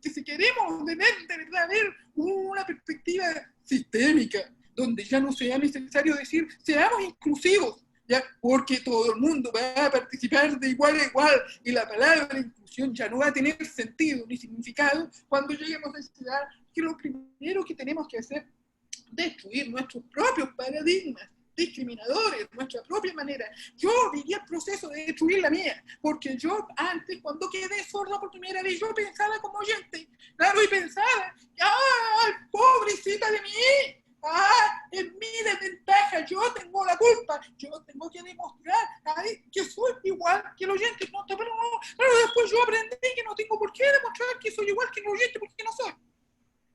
que si queremos de verdad ver una perspectiva sistémica, donde ya no sea necesario decir, seamos inclusivos, porque todo el mundo va a participar de igual a igual, y la palabra inclusión ya no va a tener sentido ni significado cuando lleguemos a enseñar que lo primero que tenemos que hacer es destruir nuestros propios paradigmas discriminadores, nuestra propia manera. Yo viví el proceso de destruir la mía, porque yo antes, cuando quedé sorda por primera vez, yo pensaba como oyente, claro, y pensaba, ¡ay, pobrecita de mí! Es mi desventaja, yo tengo la culpa, yo tengo que demostrar que soy igual que el oyente. Pero después yo aprendí que no tengo por qué demostrar que soy igual que el oyente, porque no soy.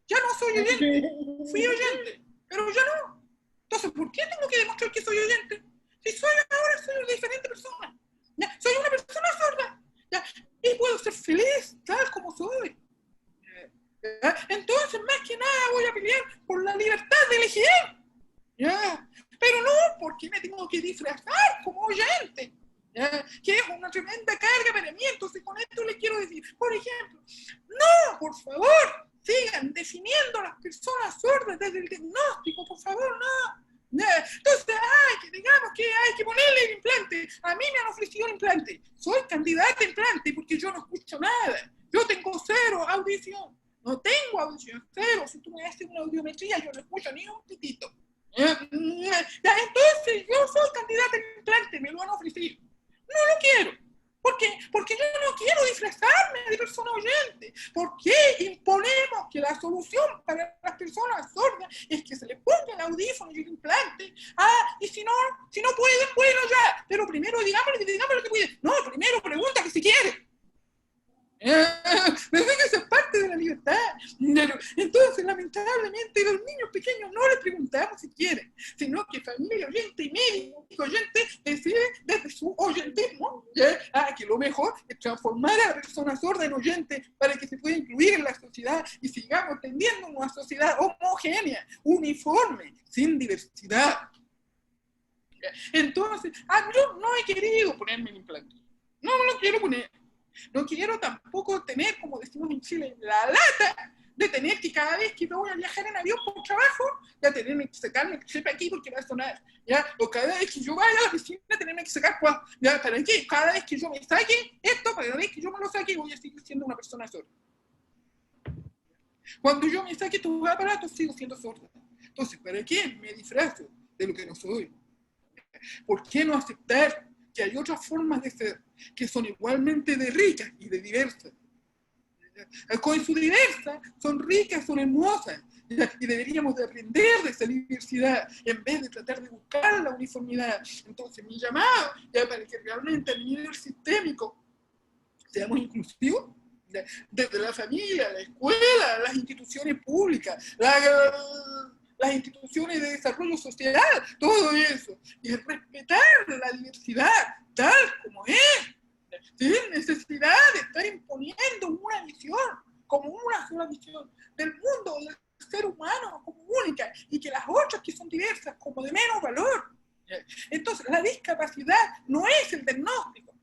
Ya no soy oyente, fui oyente, pero ya no. ¿por qué tengo que demostrar que soy oyente? Si soy una diferente persona. ¿Ya? Soy una persona sorda. ¿Ya? Y puedo ser feliz tal como soy. ¿Ya? Entonces, más que nada, voy a pelear por la libertad de elegir. ¿Ya? Pero no porque me tengo que disfrazar como oyente. ¿Ya? Que es una tremenda carga para mí. Entonces, con esto les quiero decir, por ejemplo, no, por favor, sigan definiendo a las personas sordas desde el diagnóstico, por favor, no. Entonces, que digamos que hay que ponerle el implante. A mí me han ofrecido el implante. Soy candidata a implante porque yo no escucho nada. Yo tengo cero audición. No tengo audición, cero. Si tú me haces una audiometría, yo no escucho ni un pitito. Entonces, yo soy candidata a implante. Me lo han ofrecido. No lo quiero. Porque yo no quiero disfrazarme de persona oyente. ¿Por qué imponemos que la solución para las personas sordas es que se les ponga el audífono y el implante? Y si no pueden, bueno ya. Pero primero digámosle que pueden. No, primero pregunta que si quiere. Me que eso es parte de la libertad. Entonces, lamentablemente, los niños pequeños no les preguntamos si quieren, sino que familia oyente y médico oyente decide desde su oyentismo que lo mejor es transformar a la persona sorda en oyente para que se pueda incluir en la sociedad y sigamos teniendo una sociedad homogénea, uniforme, sin diversidad. Entonces, yo no he querido ponerme el implante. No me lo quiero poner. No quiero tampoco tener, como decimos en Chile, la lata de tener que cada vez que voy a viajar en avión por trabajo, ya tenerme que sacarme el chip aquí porque va a sonar, ¿ya? O cada vez que yo vaya a la oficina, tenerme que sacar, pues, ¿ya? ¿Para qué? Cada vez que yo me saque esto, cada vez que yo me lo saque, voy a seguir siendo una persona sorda. Cuando yo me saque estos aparatos, sigo siendo sorda. Entonces, ¿para qué me disfrazo de lo que no soy? ¿Por qué no aceptar que hay otras formas de ser que son igualmente de ricas y de diversas? Con su diversa, son ricas, son hermosas, y deberíamos de aprender de esa diversidad en vez de tratar de buscar la uniformidad. Entonces, mi llamado, para que realmente a nivel sistémico seamos inclusivos, desde la familia, la escuela, las instituciones públicas, las instituciones de desarrollo social, todo eso, y respetar la diversidad tal como es, sin necesidad de estar imponiendo una visión, como una sola visión del mundo, del ser humano como única, y que las otras que son diversas como de menos valor. Entonces, la discapacidad no es el diagnóstico.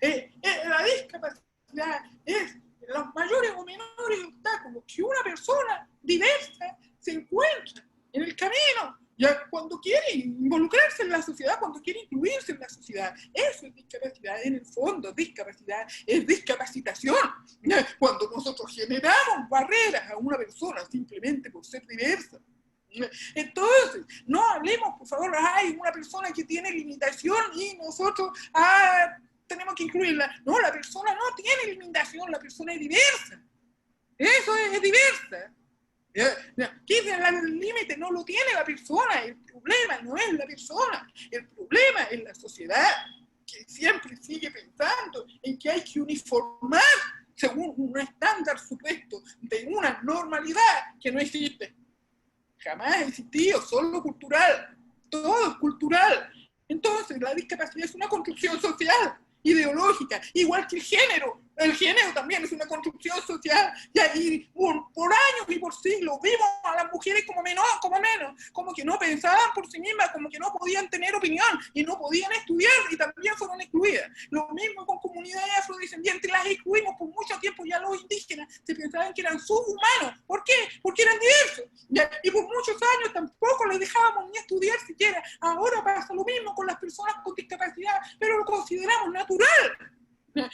La discapacidad es los mayores o menores obstáculos que una persona diversa se encuentra en el camino, ya cuando quiere involucrarse en la sociedad, cuando quiere incluirse en la sociedad. Eso es discapacidad, en el fondo. Discapacidad es discapacitación. Ya, cuando nosotros generamos barreras a una persona simplemente por ser diversa. Entonces, no hablemos, por favor, hay una persona que tiene limitación y nosotros tenemos que incluirla. No, la persona no tiene limitación, la persona es diversa. Eso es diversa. El límite no lo tiene la persona, el problema no es la persona, el problema es la sociedad, que siempre sigue pensando en que hay que uniformar según un estándar supuesto de una normalidad que no existe. Jamás ha existido, solo cultural, todo es cultural. Entonces la discapacidad es una construcción social, ideológica, igual que el género. El género también es una construcción social, y por años y por siglos vimos a las mujeres como menos, como que no pensaban por sí mismas, como que no podían tener opinión y no podían estudiar y también fueron excluidas. Lo mismo con comunidades afrodescendientes, las excluimos por mucho tiempo. Ya los indígenas se pensaban que eran subhumanos. ¿Por qué? Porque eran diversos. Y por muchos años tampoco les dejábamos ni estudiar siquiera. Ahora pasa lo mismo con las personas con discapacidad, pero lo consideramos natural.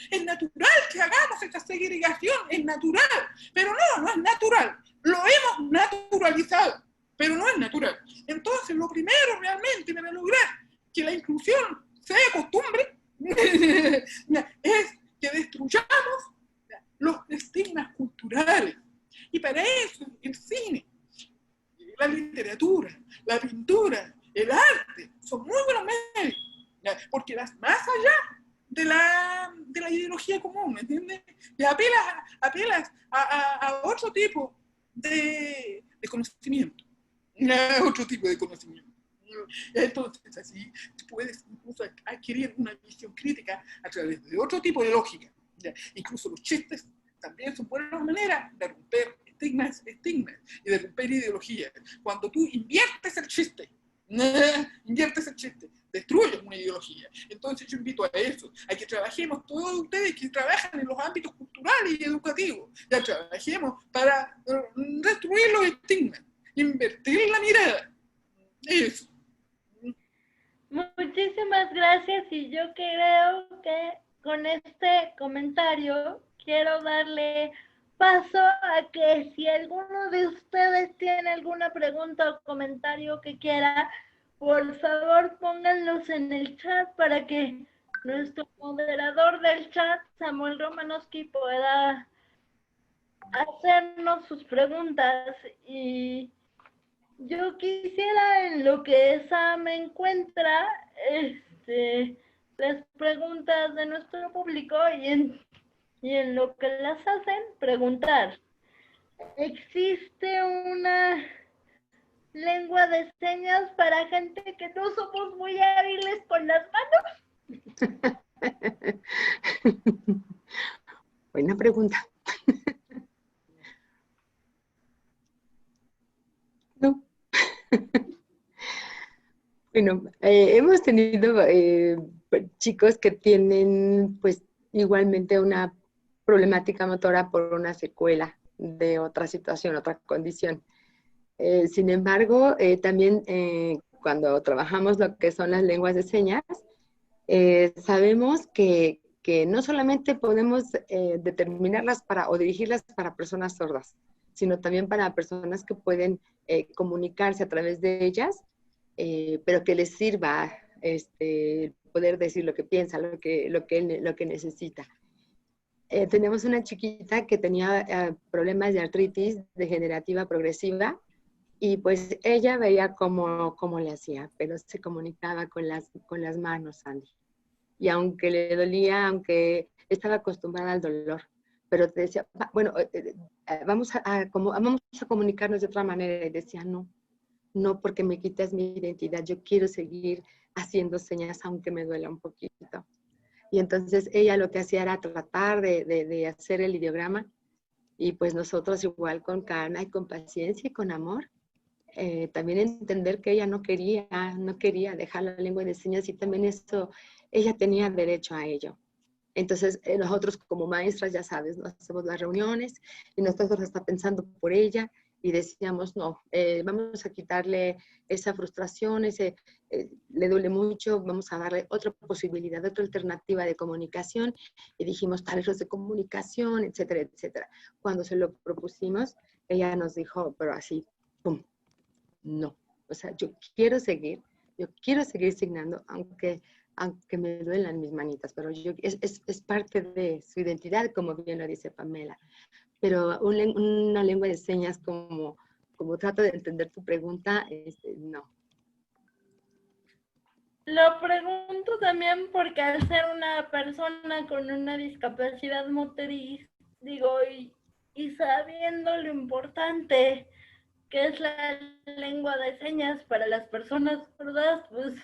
Es natural que hagamos esta segregación, es natural, pero no es natural, lo hemos naturalizado, pero no es natural. Entonces, lo primero realmente para lograr que la inclusión sea costumbre es que destruyamos los estigmas culturales, y para eso el cine, la literatura, la pintura, el arte son muy buenos medios, porque las más allá de la ideología común, ¿me entiendes? Y apelas a otro tipo de conocimiento. Otro tipo de conocimiento. Entonces, así puedes incluso adquirir una visión crítica a través de otro tipo de lógica. ¿Ya? Incluso los chistes también son buenas maneras de romper estigmas y de romper ideologías. Cuando tú inviertes el chiste, destruyes una ideología. Entonces yo invito a eso, a que trabajemos todos ustedes que trabajan en los ámbitos culturales y educativos, ya trabajemos para destruir los estigmas, invertir la mirada. Eso. Muchísimas gracias, y yo creo que con este comentario quiero darle paso a que si alguno de ustedes tiene alguna pregunta o comentario que quiera, por favor pónganlos en el chat para que nuestro moderador del chat, Samuel Romanowski, pueda hacernos sus preguntas. Y yo quisiera, en lo que Sam encuentra las preguntas de nuestro público, y en lo que las hacen, preguntar: ¿existe una lengua de señas para gente que no somos muy hábiles con las manos? Buena pregunta. No. Bueno, hemos tenido chicos que tienen pues igualmente una problemática motora por una secuela de otra situación, otra condición. Sin embargo, también cuando trabajamos lo que son las lenguas de señas, sabemos que no solamente podemos determinarlas o dirigirlas para personas sordas, sino también para personas que pueden comunicarse a través de ellas, pero que les sirva poder decir lo que piensa, lo que necesita. Tenemos una chiquita que tenía problemas de artritis degenerativa progresiva, y pues ella veía cómo le hacía, pero se comunicaba con las manos, Sandy. Y aunque le dolía, aunque estaba acostumbrada al dolor, pero te decía, bueno, vamos a comunicarnos de otra manera. Y decía, no, porque me quitas mi identidad, yo quiero seguir haciendo señas aunque me duela un poquito. Y entonces ella lo que hacía era tratar de hacer el ideograma, y pues nosotros igual con calma y con paciencia y con amor, también entender que ella no quería dejar la lengua de señas, y también eso, ella tenía derecho a ello. Entonces nosotros como maestras, ya sabes, ¿no? Hacemos las reuniones y nosotros está pensando por ella, y decíamos, no, vamos a quitarle esa frustración, le duele mucho, vamos a darle otra posibilidad, otra alternativa de comunicación. Y dijimos tableros de comunicación, etcétera, etcétera. Cuando se lo propusimos, ella nos dijo, pero así, pum, no. O sea, yo quiero seguir signando, aunque me duelan mis manitas, pero es parte de su identidad, como bien lo dice Pamela. Pero una lengua de señas, como trato de entender tu pregunta, no. Lo pregunto también porque al ser una persona con una discapacidad motriz, digo, y sabiendo lo importante que es la lengua de señas para las personas sordas, pues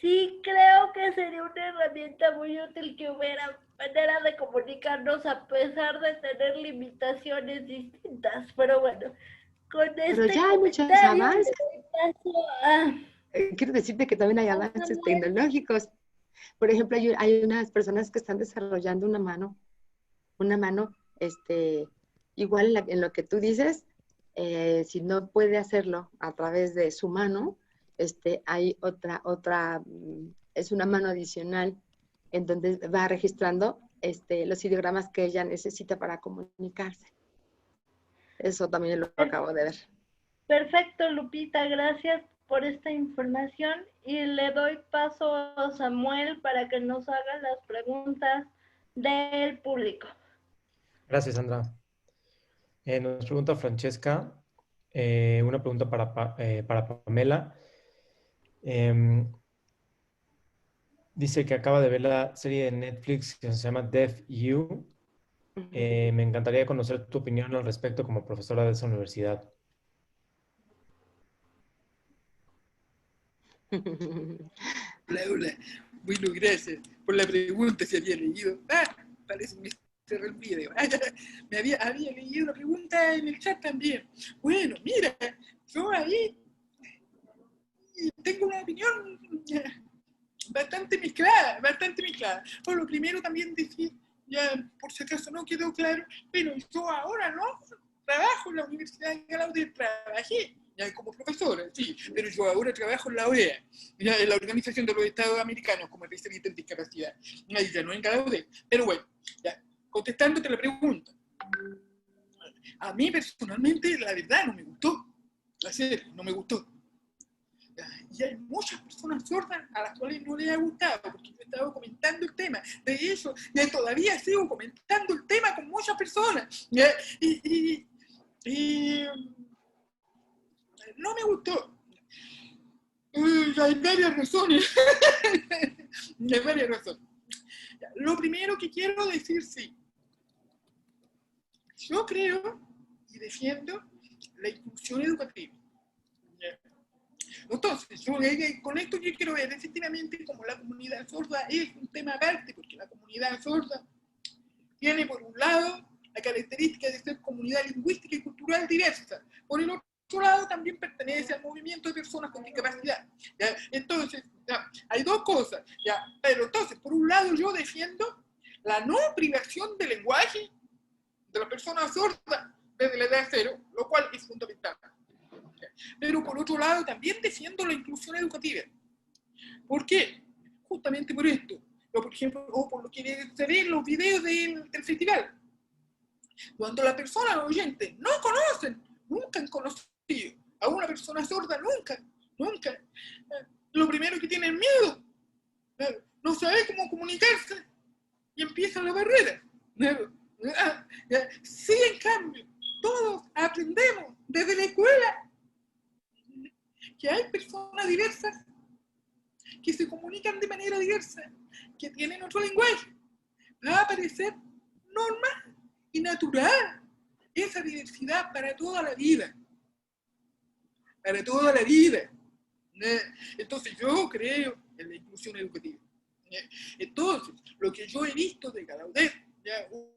sí creo que sería una herramienta muy útil que hubiera manera de comunicarnos a pesar de tener limitaciones distintas. Pero bueno, con Pero este ya hay muchos comentario avances. le doy paso a... Quiero decirte que también hay avances tecnológicos. Por ejemplo, hay unas personas que están desarrollando una mano, igual en lo que tú dices, si no puede hacerlo a través de su mano, hay otra, es una mano adicional en donde va registrando los ideogramas que ella necesita para comunicarse. Eso también lo acabo de ver. Perfecto, Lupita, gracias por esta información, y le doy paso a Samuel para que nos haga las preguntas del público. Gracias, Sandra. Nos pregunta Francesca, una pregunta para Pamela. Dice que acaba de ver la serie de Netflix que se llama Deaf You. Me encantaría conocer tu opinión al respecto como profesora de esa universidad. Hola, hola. Bueno, gracias por la pregunta, si había leído. Parece que me cerró el video. Había leído la pregunta en el chat también. Bueno, mira, yo ahí tengo una opinión bastante mezclada, bastante mezclada. Bueno, lo primero también decir, ya por si acaso no quedó claro, pero yo ahora no trabajo en la Universidad de Gallaudet, trabajé ya como profesora, sí, pero yo ahora trabajo en la OEA, ya, en la Organización de los Estados Americanos como especialista en discapacidad, ahí ya no en Gallaudet. Pero bueno, ya, contestándote la pregunta, a mí personalmente la verdad no me gustó, la serie no me gustó. Y hay muchas personas sordas a las cuales no les ha gustado, porque yo he estado comentando el tema. De hecho, todavía sigo comentando el tema con muchas personas. Y no me gustó. Hay varias razones. Hay varias razones. Lo primero que quiero decir, sí. Yo creo y defiendo la inclusión educativa. Entonces, con esto yo quiero ver efectivamente como la comunidad sorda es un tema aparte, porque la comunidad sorda tiene por un lado la característica de ser comunidad lingüística y cultural diversa, por el otro lado también pertenece al movimiento de personas con discapacidad. ¿Ya? Entonces, ya, hay dos cosas, ¿ya? Pero entonces, por un lado yo defiendo la no privación de lenguaje de las personas sordas desde la edad cero, lo cual es fundamental. Pero por otro lado también defiendo la inclusión educativa. ¿Por qué? Justamente por esto. O por ejemplo, o por lo que se ve en los videos del festival. Cuando las personas oyentes no conocen, nunca han conocido a una persona sorda, nunca. Lo primero que tienen miedo, no sabe cómo comunicarse y empieza la barrera. Sí, en cambio, todos aprendemos desde la escuela que hay personas diversas que se comunican de manera diversa, que tienen otro lenguaje. Va a parecer normal y natural esa diversidad para toda la vida. Para toda la vida. Entonces yo creo en la inclusión educativa. Entonces, lo que yo he visto de Gallaudet,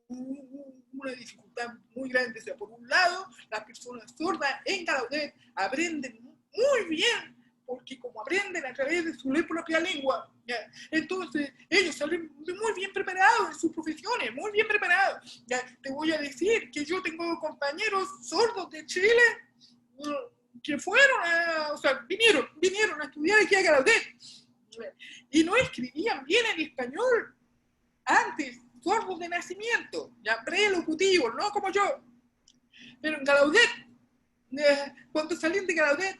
una dificultad muy grande. O sea, por un lado, las personas sordas en Gallaudet aprenden muy bien, porque como aprenden a través de su propia lengua, ¿ya? Entonces ellos salen muy bien preparados en sus profesiones, muy bien preparados. ¿Ya? Te voy a decir que yo tengo compañeros sordos de Chile que fueron vinieron a estudiar aquí a Gallaudet y no escribían bien el español antes, sordos de nacimiento, ya prelocutivos, no como yo. Pero en Gallaudet, cuando salen de Gallaudet,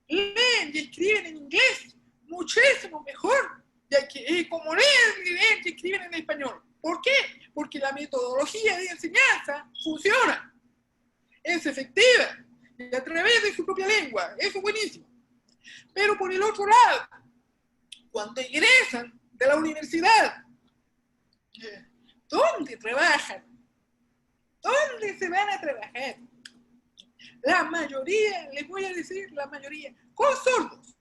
leen y escriben en inglés muchísimo mejor, ya que como leen y escriben en español. ¿Por qué? Porque la metodología de enseñanza funciona, es efectiva, y a través de su propia lengua, eso es buenísimo. Pero por el otro lado, cuando egresan de la universidad, ¿dónde trabajan? ¿Dónde se van a trabajar? La mayoría, les voy a decir, la mayoría, con sordos,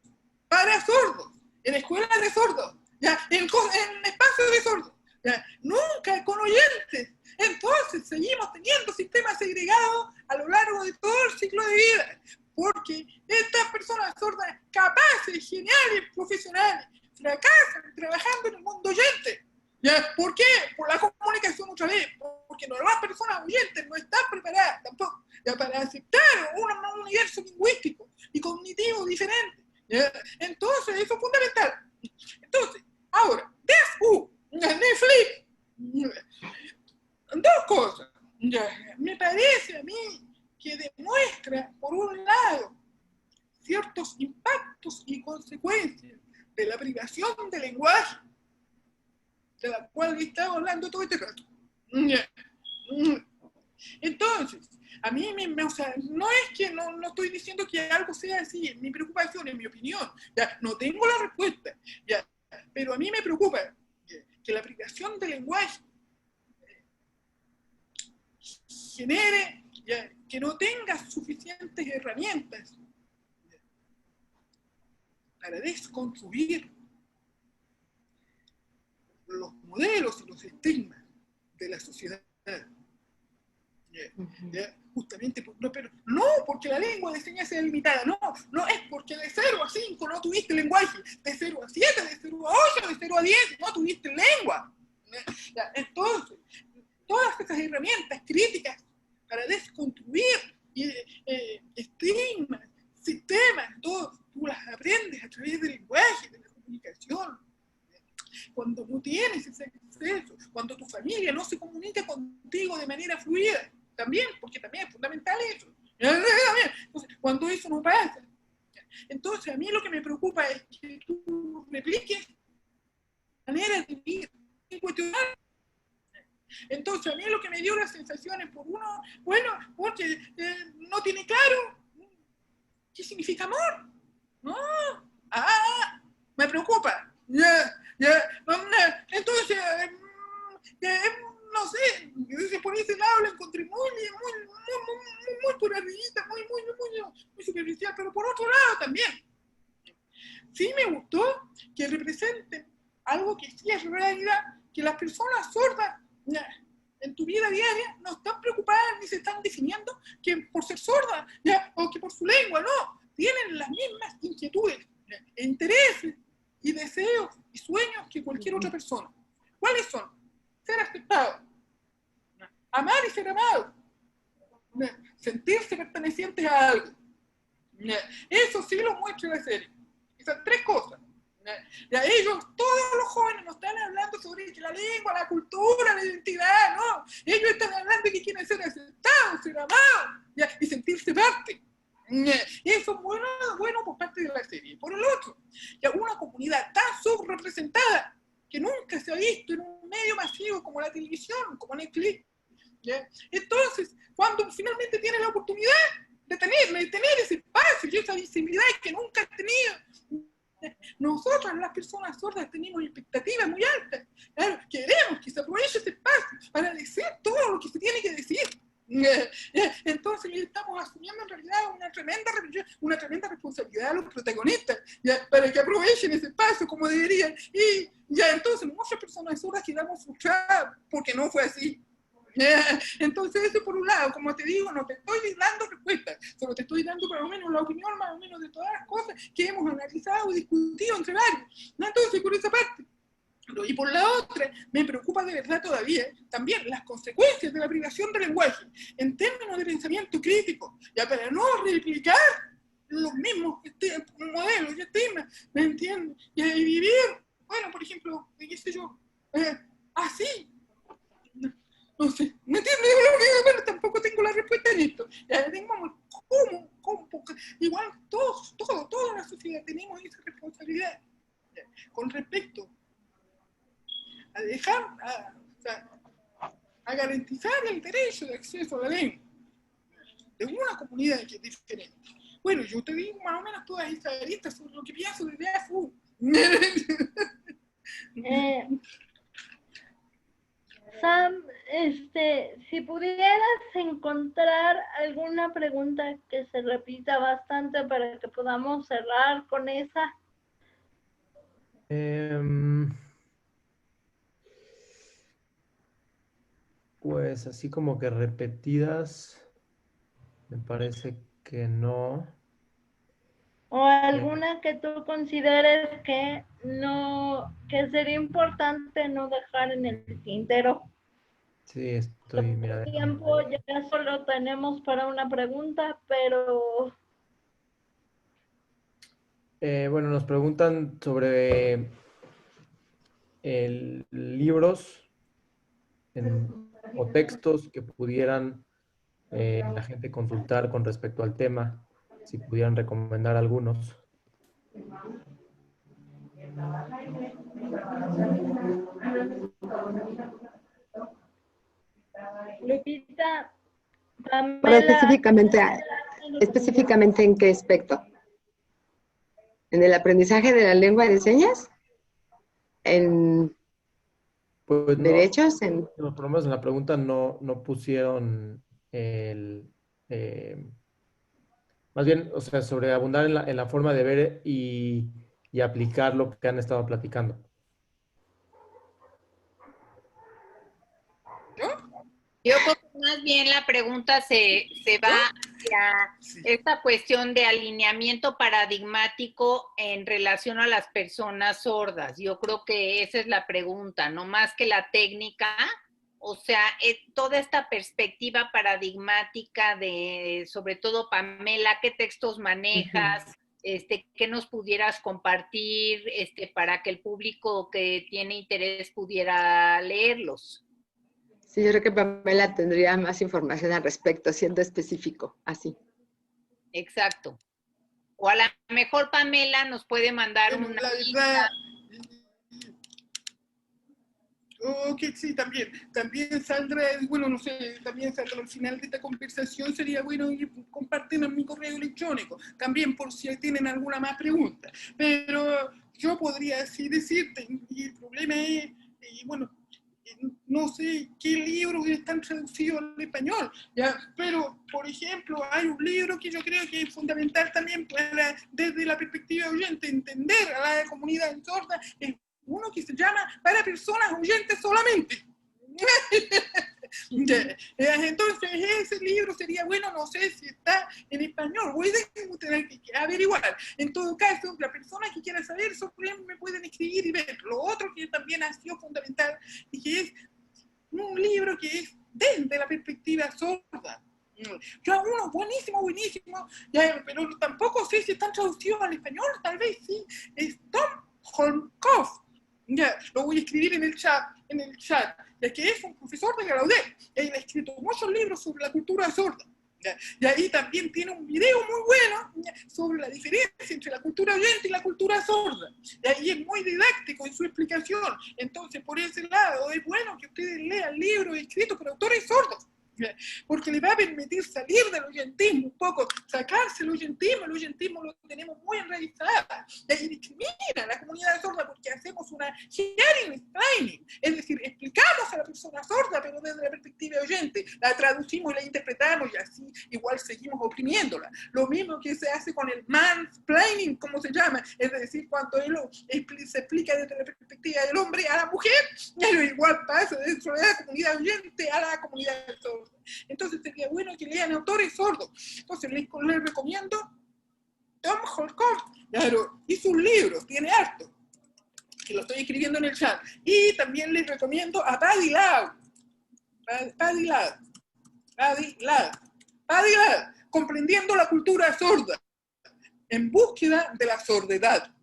para sordos, en escuelas de sordos, ¿ya? En espacios de sordos, ¿ya? Nunca con oyentes. Entonces seguimos teniendo sistemas segregados a lo largo de todo el ciclo de vida, porque estas personas sordas capaces, geniales, profesionales, fracasan trabajando en el mundo oyente. ¿Ya? ¿Por qué? Por la comunicación otra vez, porque las personas oyentes no están preparadas tampoco, ¿ya? Para aceptar un universo lingüístico y cognitivo diferente. ¿Ya? Entonces, eso es fundamental. Entonces, ahora, Netflix, dos cosas. ¿Ya? Me parece a mí que demuestra, por un lado, ciertos impactos y consecuencias de la privación del lenguaje, de la cual estaba hablando todo este rato. Entonces, a mí o sea, no es que no estoy diciendo que algo sea así, es mi preocupación, es mi opinión, ya, no tengo la respuesta, ya, pero a mí me preocupa que la aplicación del lenguaje genere ya, que no tenga suficientes herramientas para desconstruir los modelos y los estigmas de la sociedad. Justamente, pero no porque la lengua de señas sea limitada, no es porque de 0 a 5 no tuviste lenguaje, de 0 a 7, de 0 a 8, de 0 a 10 no tuviste lengua. Entonces, todas esas herramientas críticas para desconstruir estigmas, sistemas, todo, tú las aprendes a través del lenguaje, de la comunicación. Cuando no tienes ese acceso, cuando tu familia no se comunica contigo de manera fluida, también, porque también es fundamental eso. Entonces, cuando eso no pasa, entonces a mí lo que me preocupa es que tú repliques maneras de vivir incuestionables. Entonces a mí lo que me dio las sensaciones por uno, bueno, porque no tiene claro qué significa amor. No, me preocupa. Entonces, no sé, por ese lado lo encontré muy por arribita, muy superficial, pero por otro lado también. Sí me gustó que representen algo que sí es realidad, que las personas sordas en tu vida diaria no están preocupadas ni se están definiendo que por ser sordas o que por su lengua, no, tienen las mismas inquietudes, intereses y deseos y sueños que cualquier otra persona. ¿Cuáles son? Ser aceptado, amar y ser amado, sentirse pertenecientes a algo. Eso sí lo muestra la serie. Esas 3 cosas. Ellos, todos los jóvenes, no están hablando sobre la lengua, la cultura, la identidad, no. Ellos están hablando de que quieren ser aceptados, ser amados y sentirse parte. Eso es bueno por parte de la serie. Por el otro, una comunidad tan subrepresentada que nunca se ha visto en un medio masivo como la televisión, como Netflix. Entonces, cuando finalmente tiene la oportunidad de tener ese espacio y esa visibilidad que nunca ha tenido, nosotras las personas sordas tenemos expectativas muy altas. Claro, queremos que se aproveche ese espacio para decir todo lo que se tiene que decir. Entonces estamos asumiendo en realidad una tremenda responsabilidad a los protagonistas, para que aprovechen ese espacio como deberían, y entonces muchas personas sordas quedamos frustradas porque no fue así. Entonces eso por un lado, como te digo, no te estoy dando respuestas, solo te estoy dando por lo menos la opinión más o menos de todas las cosas que hemos analizado y discutido entre varios. Entonces por esa parte. Y por la otra, me preocupa de verdad todavía también las consecuencias de la privación del lenguaje en términos de pensamiento crítico, para no replicar los mismos modelos y estigmas, ¿me entiendes? Y vivir, bueno, por ejemplo, qué sé yo, así. No sé, ¿me entiendes? Bueno, tampoco tengo la respuesta en esto. ¿Cómo? Igual toda la sociedad tenemos esa responsabilidad con respecto a dejar, a garantizar el derecho de acceso a la lengua de una comunidad que es diferente. Bueno, yo te digo más o menos todas estas aristas sobre lo que pienso desde AFU. Sam, si pudieras encontrar alguna pregunta que se repita bastante para que podamos cerrar con esa. Pues así como que repetidas, me parece que no. O alguna que tú consideres que sería importante no dejar en el tintero. Sí, estoy, mira. El tiempo ya solo tenemos para una pregunta, pero... Bueno, nos preguntan sobre libros o textos que pudieran la gente consultar con respecto al tema, si pudieran recomendar algunos. Lupita, Pamela, Pero específicamente ¿en qué aspecto? ¿En el aprendizaje de la lengua de señas? ¿En pues no, derechos? No, por lo menos en la pregunta no pusieron más bien, o sea, sobre abundar en la forma de ver y y aplicar lo que han estado platicando. Yo creo que más bien la pregunta se va hacia esta cuestión de alineamiento paradigmático en relación a las personas sordas. Yo creo que esa es la pregunta, no más que la técnica. O sea, toda esta perspectiva paradigmática de, sobre todo, Pamela, ¿qué textos manejas? ¿Qué nos pudieras compartir para que el público que tiene interés pudiera leerlos? Sí, yo creo que Pamela tendría más información al respecto, siendo específico, así. Exacto. O a lo mejor Pamela nos puede mandar una lista. Ok, sí, también Sandra, bueno, no sé, también Sandra, al final de esta conversación sería bueno ir compartiendo mi correo electrónico, también por si tienen alguna más pregunta. Pero yo podría así decirte, y el problema es, bueno, no sé qué libros están traducidos al español, ¿ya? Pero, por ejemplo, hay un libro que yo creo que es fundamental también para, desde la perspectiva oyente, entender a la comunidad sorda, es uno que se llama Para Personas Oyentes Solamente. Entonces, ese libro sería bueno, no sé si está en español, voy a tener que averiguar. En todo caso, la persona que quiera saber sobre él me pueden escribir y ver. Lo otro que también ha sido fundamental y que es un libro que es desde la perspectiva sorda. Yo uno buenísimo, ya, pero tampoco sé si están traducidos al español, tal vez sí. Es Tom Holmkoff. Ya, lo voy a escribir en el chat, ya que es un profesor de Gallaudet. Él ha escrito muchos libros sobre la cultura sorda. ¿Ya? Y ahí también tiene un video muy bueno, ¿ya?, sobre la diferencia entre la cultura oyente y la cultura sorda. Y ahí es muy didáctico en su explicación. Entonces, por ese lado, es bueno que ustedes lean libros escritos por autores sordos, ¿ya?, porque le va a permitir salir del oyentismo un poco, sacarse el oyentismo lo tenemos muy enraizado. Y ahí discrimina a la comunidad sorda porque hacemos una hearing explaining, es decir, explicamos a la persona sorda, pero desde la perspectiva oyente, la traducimos y la interpretamos y así igual seguimos oprimiéndola. Lo mismo que se hace con el mansplaining, como se llama, es decir, cuando él se explica desde la perspectiva del hombre a la mujer, pero igual pasa dentro de la comunidad oyente a la comunidad sorda. Entonces sería bueno que lean autores sordos. Entonces les recomiendo Tom Holcomb, claro, y sus libros, tiene harto, que lo estoy escribiendo en el chat. Y también les recomiendo a Paddy Ladd, Comprendiendo la cultura sorda, en búsqueda de la sordidad.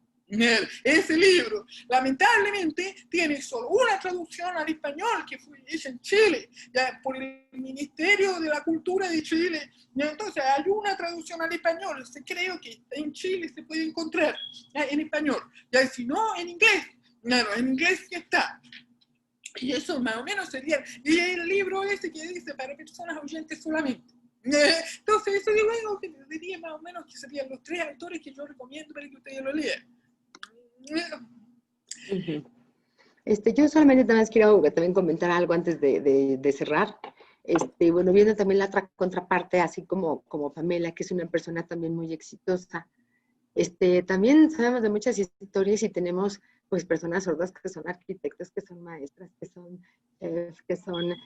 Ese libro, lamentablemente, tiene solo una traducción al español que fue hecha en Chile, ya por el Ministerio de la Cultura de Chile. Ya, entonces, hay una traducción al español. Creo que en Chile se puede encontrar, ya, en español. Ya, si no, en inglés. Claro, en inglés ya está. Y eso más o menos sería. Y el libro ese que dice Para Personas Oyentes Solamente. Entonces, eso es algo que diría más o menos que serían los 3 autores que yo recomiendo para que ustedes lo lean. Yo solamente también quiero también comentar algo antes de cerrar. Bueno, viendo también la otra contraparte, así como Pamela, que es una persona también muy exitosa. También sabemos de muchas historias y tenemos pues personas sordas que son arquitectos, que son maestras, que son chefs, que son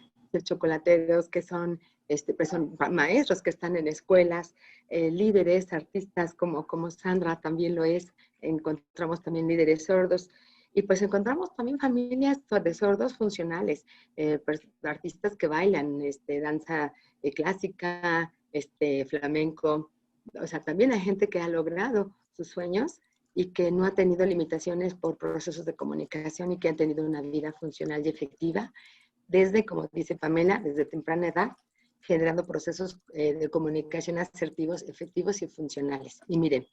chocolateros, que son, pues son maestros que están en escuelas, líderes, artistas como Sandra también lo es. Encontramos también líderes sordos y pues encontramos también familias de sordos funcionales, artistas que bailan danza clásica, flamenco. O sea, también hay gente que ha logrado sus sueños y que no ha tenido limitaciones por procesos de comunicación y que han tenido una vida funcional y efectiva desde, como dice Pamela, desde temprana edad, generando procesos de comunicación asertivos, efectivos y funcionales. Y miren,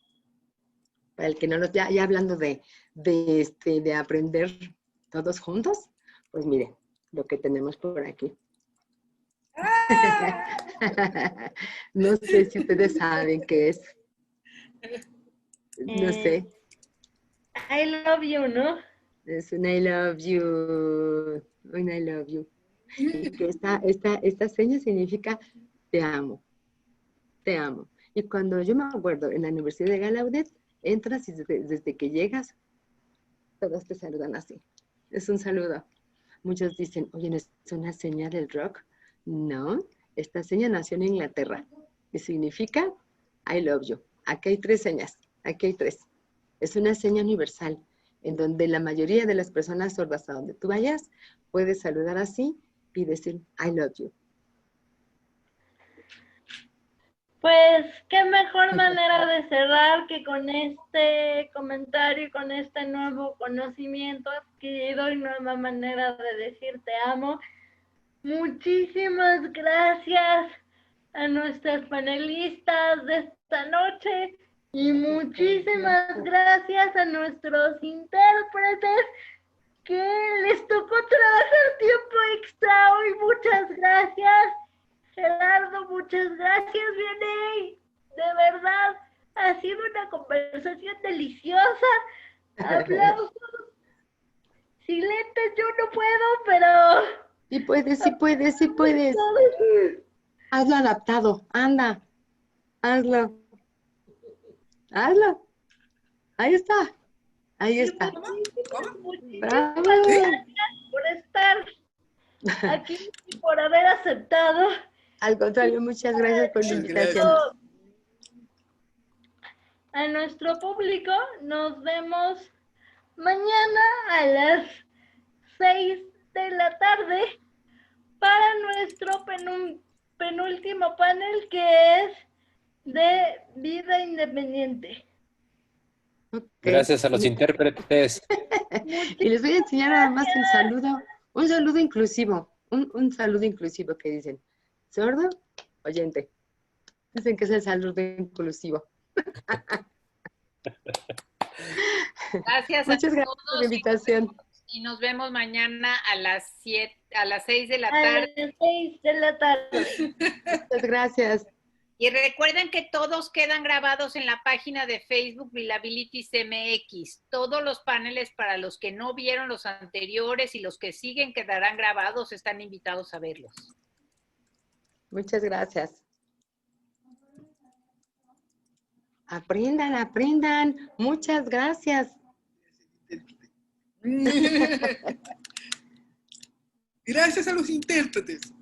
para el que no nos, ya hablando de aprender todos juntos, pues miren lo que tenemos por aquí. No sé si ustedes saben qué es. No sé. I love you, ¿no? Es un I love you. Un I love you. Y que esta seña significa te amo. Te amo. Y cuando yo me acuerdo en la Universidad de Gallaudet, Entras y desde que llegas, todos te saludan así. Es un saludo. Muchos dicen, oye, ¿no es una seña del rock? No, esta seña nació en Inglaterra y significa I love you. Aquí hay 3 señas, aquí hay 3. Es una seña universal en donde la mayoría de las personas sordas a donde tú vayas puedes saludar así y decir I love you. Pues qué mejor manera de cerrar que con este comentario y con este nuevo conocimiento adquirido y nueva manera de decir te amo. Muchísimas gracias a nuestras panelistas de esta noche y muchísimas gracias a nuestros intérpretes que les tocó trabajar tiempo extra hoy. Muchas gracias. Gerardo, muchas gracias, Vianey. De verdad, ha sido una conversación deliciosa. Aplausos. Sin lentes yo no puedo, pero... Sí puedes, sí puedes, sí puedes. Hazlo adaptado, anda. Hazlo. Hazlo. Ahí está. Ahí está. Muchísimas gracias por estar aquí y por haber aceptado. Al contrario, muchas gracias por la invitación. A nuestro público, nos vemos mañana a las 6 de la tarde para nuestro penúltimo panel, que es de vida independiente. Okay. Gracias a los intérpretes. Y les voy a enseñar nada más un saludo inclusivo, un saludo inclusivo que dicen, sordo, oyente. Dicen que es el saludo inclusivo. Gracias Muchas a gracias todos por la invitación. y nos vemos mañana a las 6 de la A tarde. las 6 de la tarde. Muchas gracias. Y recuerden que todos quedan grabados en la página de Facebook Reliabilities MX. Todos los paneles, para los que no vieron los anteriores y los que siguen quedarán grabados, están invitados a verlos. Muchas gracias. Aprendan, aprendan. Muchas gracias. Gracias a los intérpretes.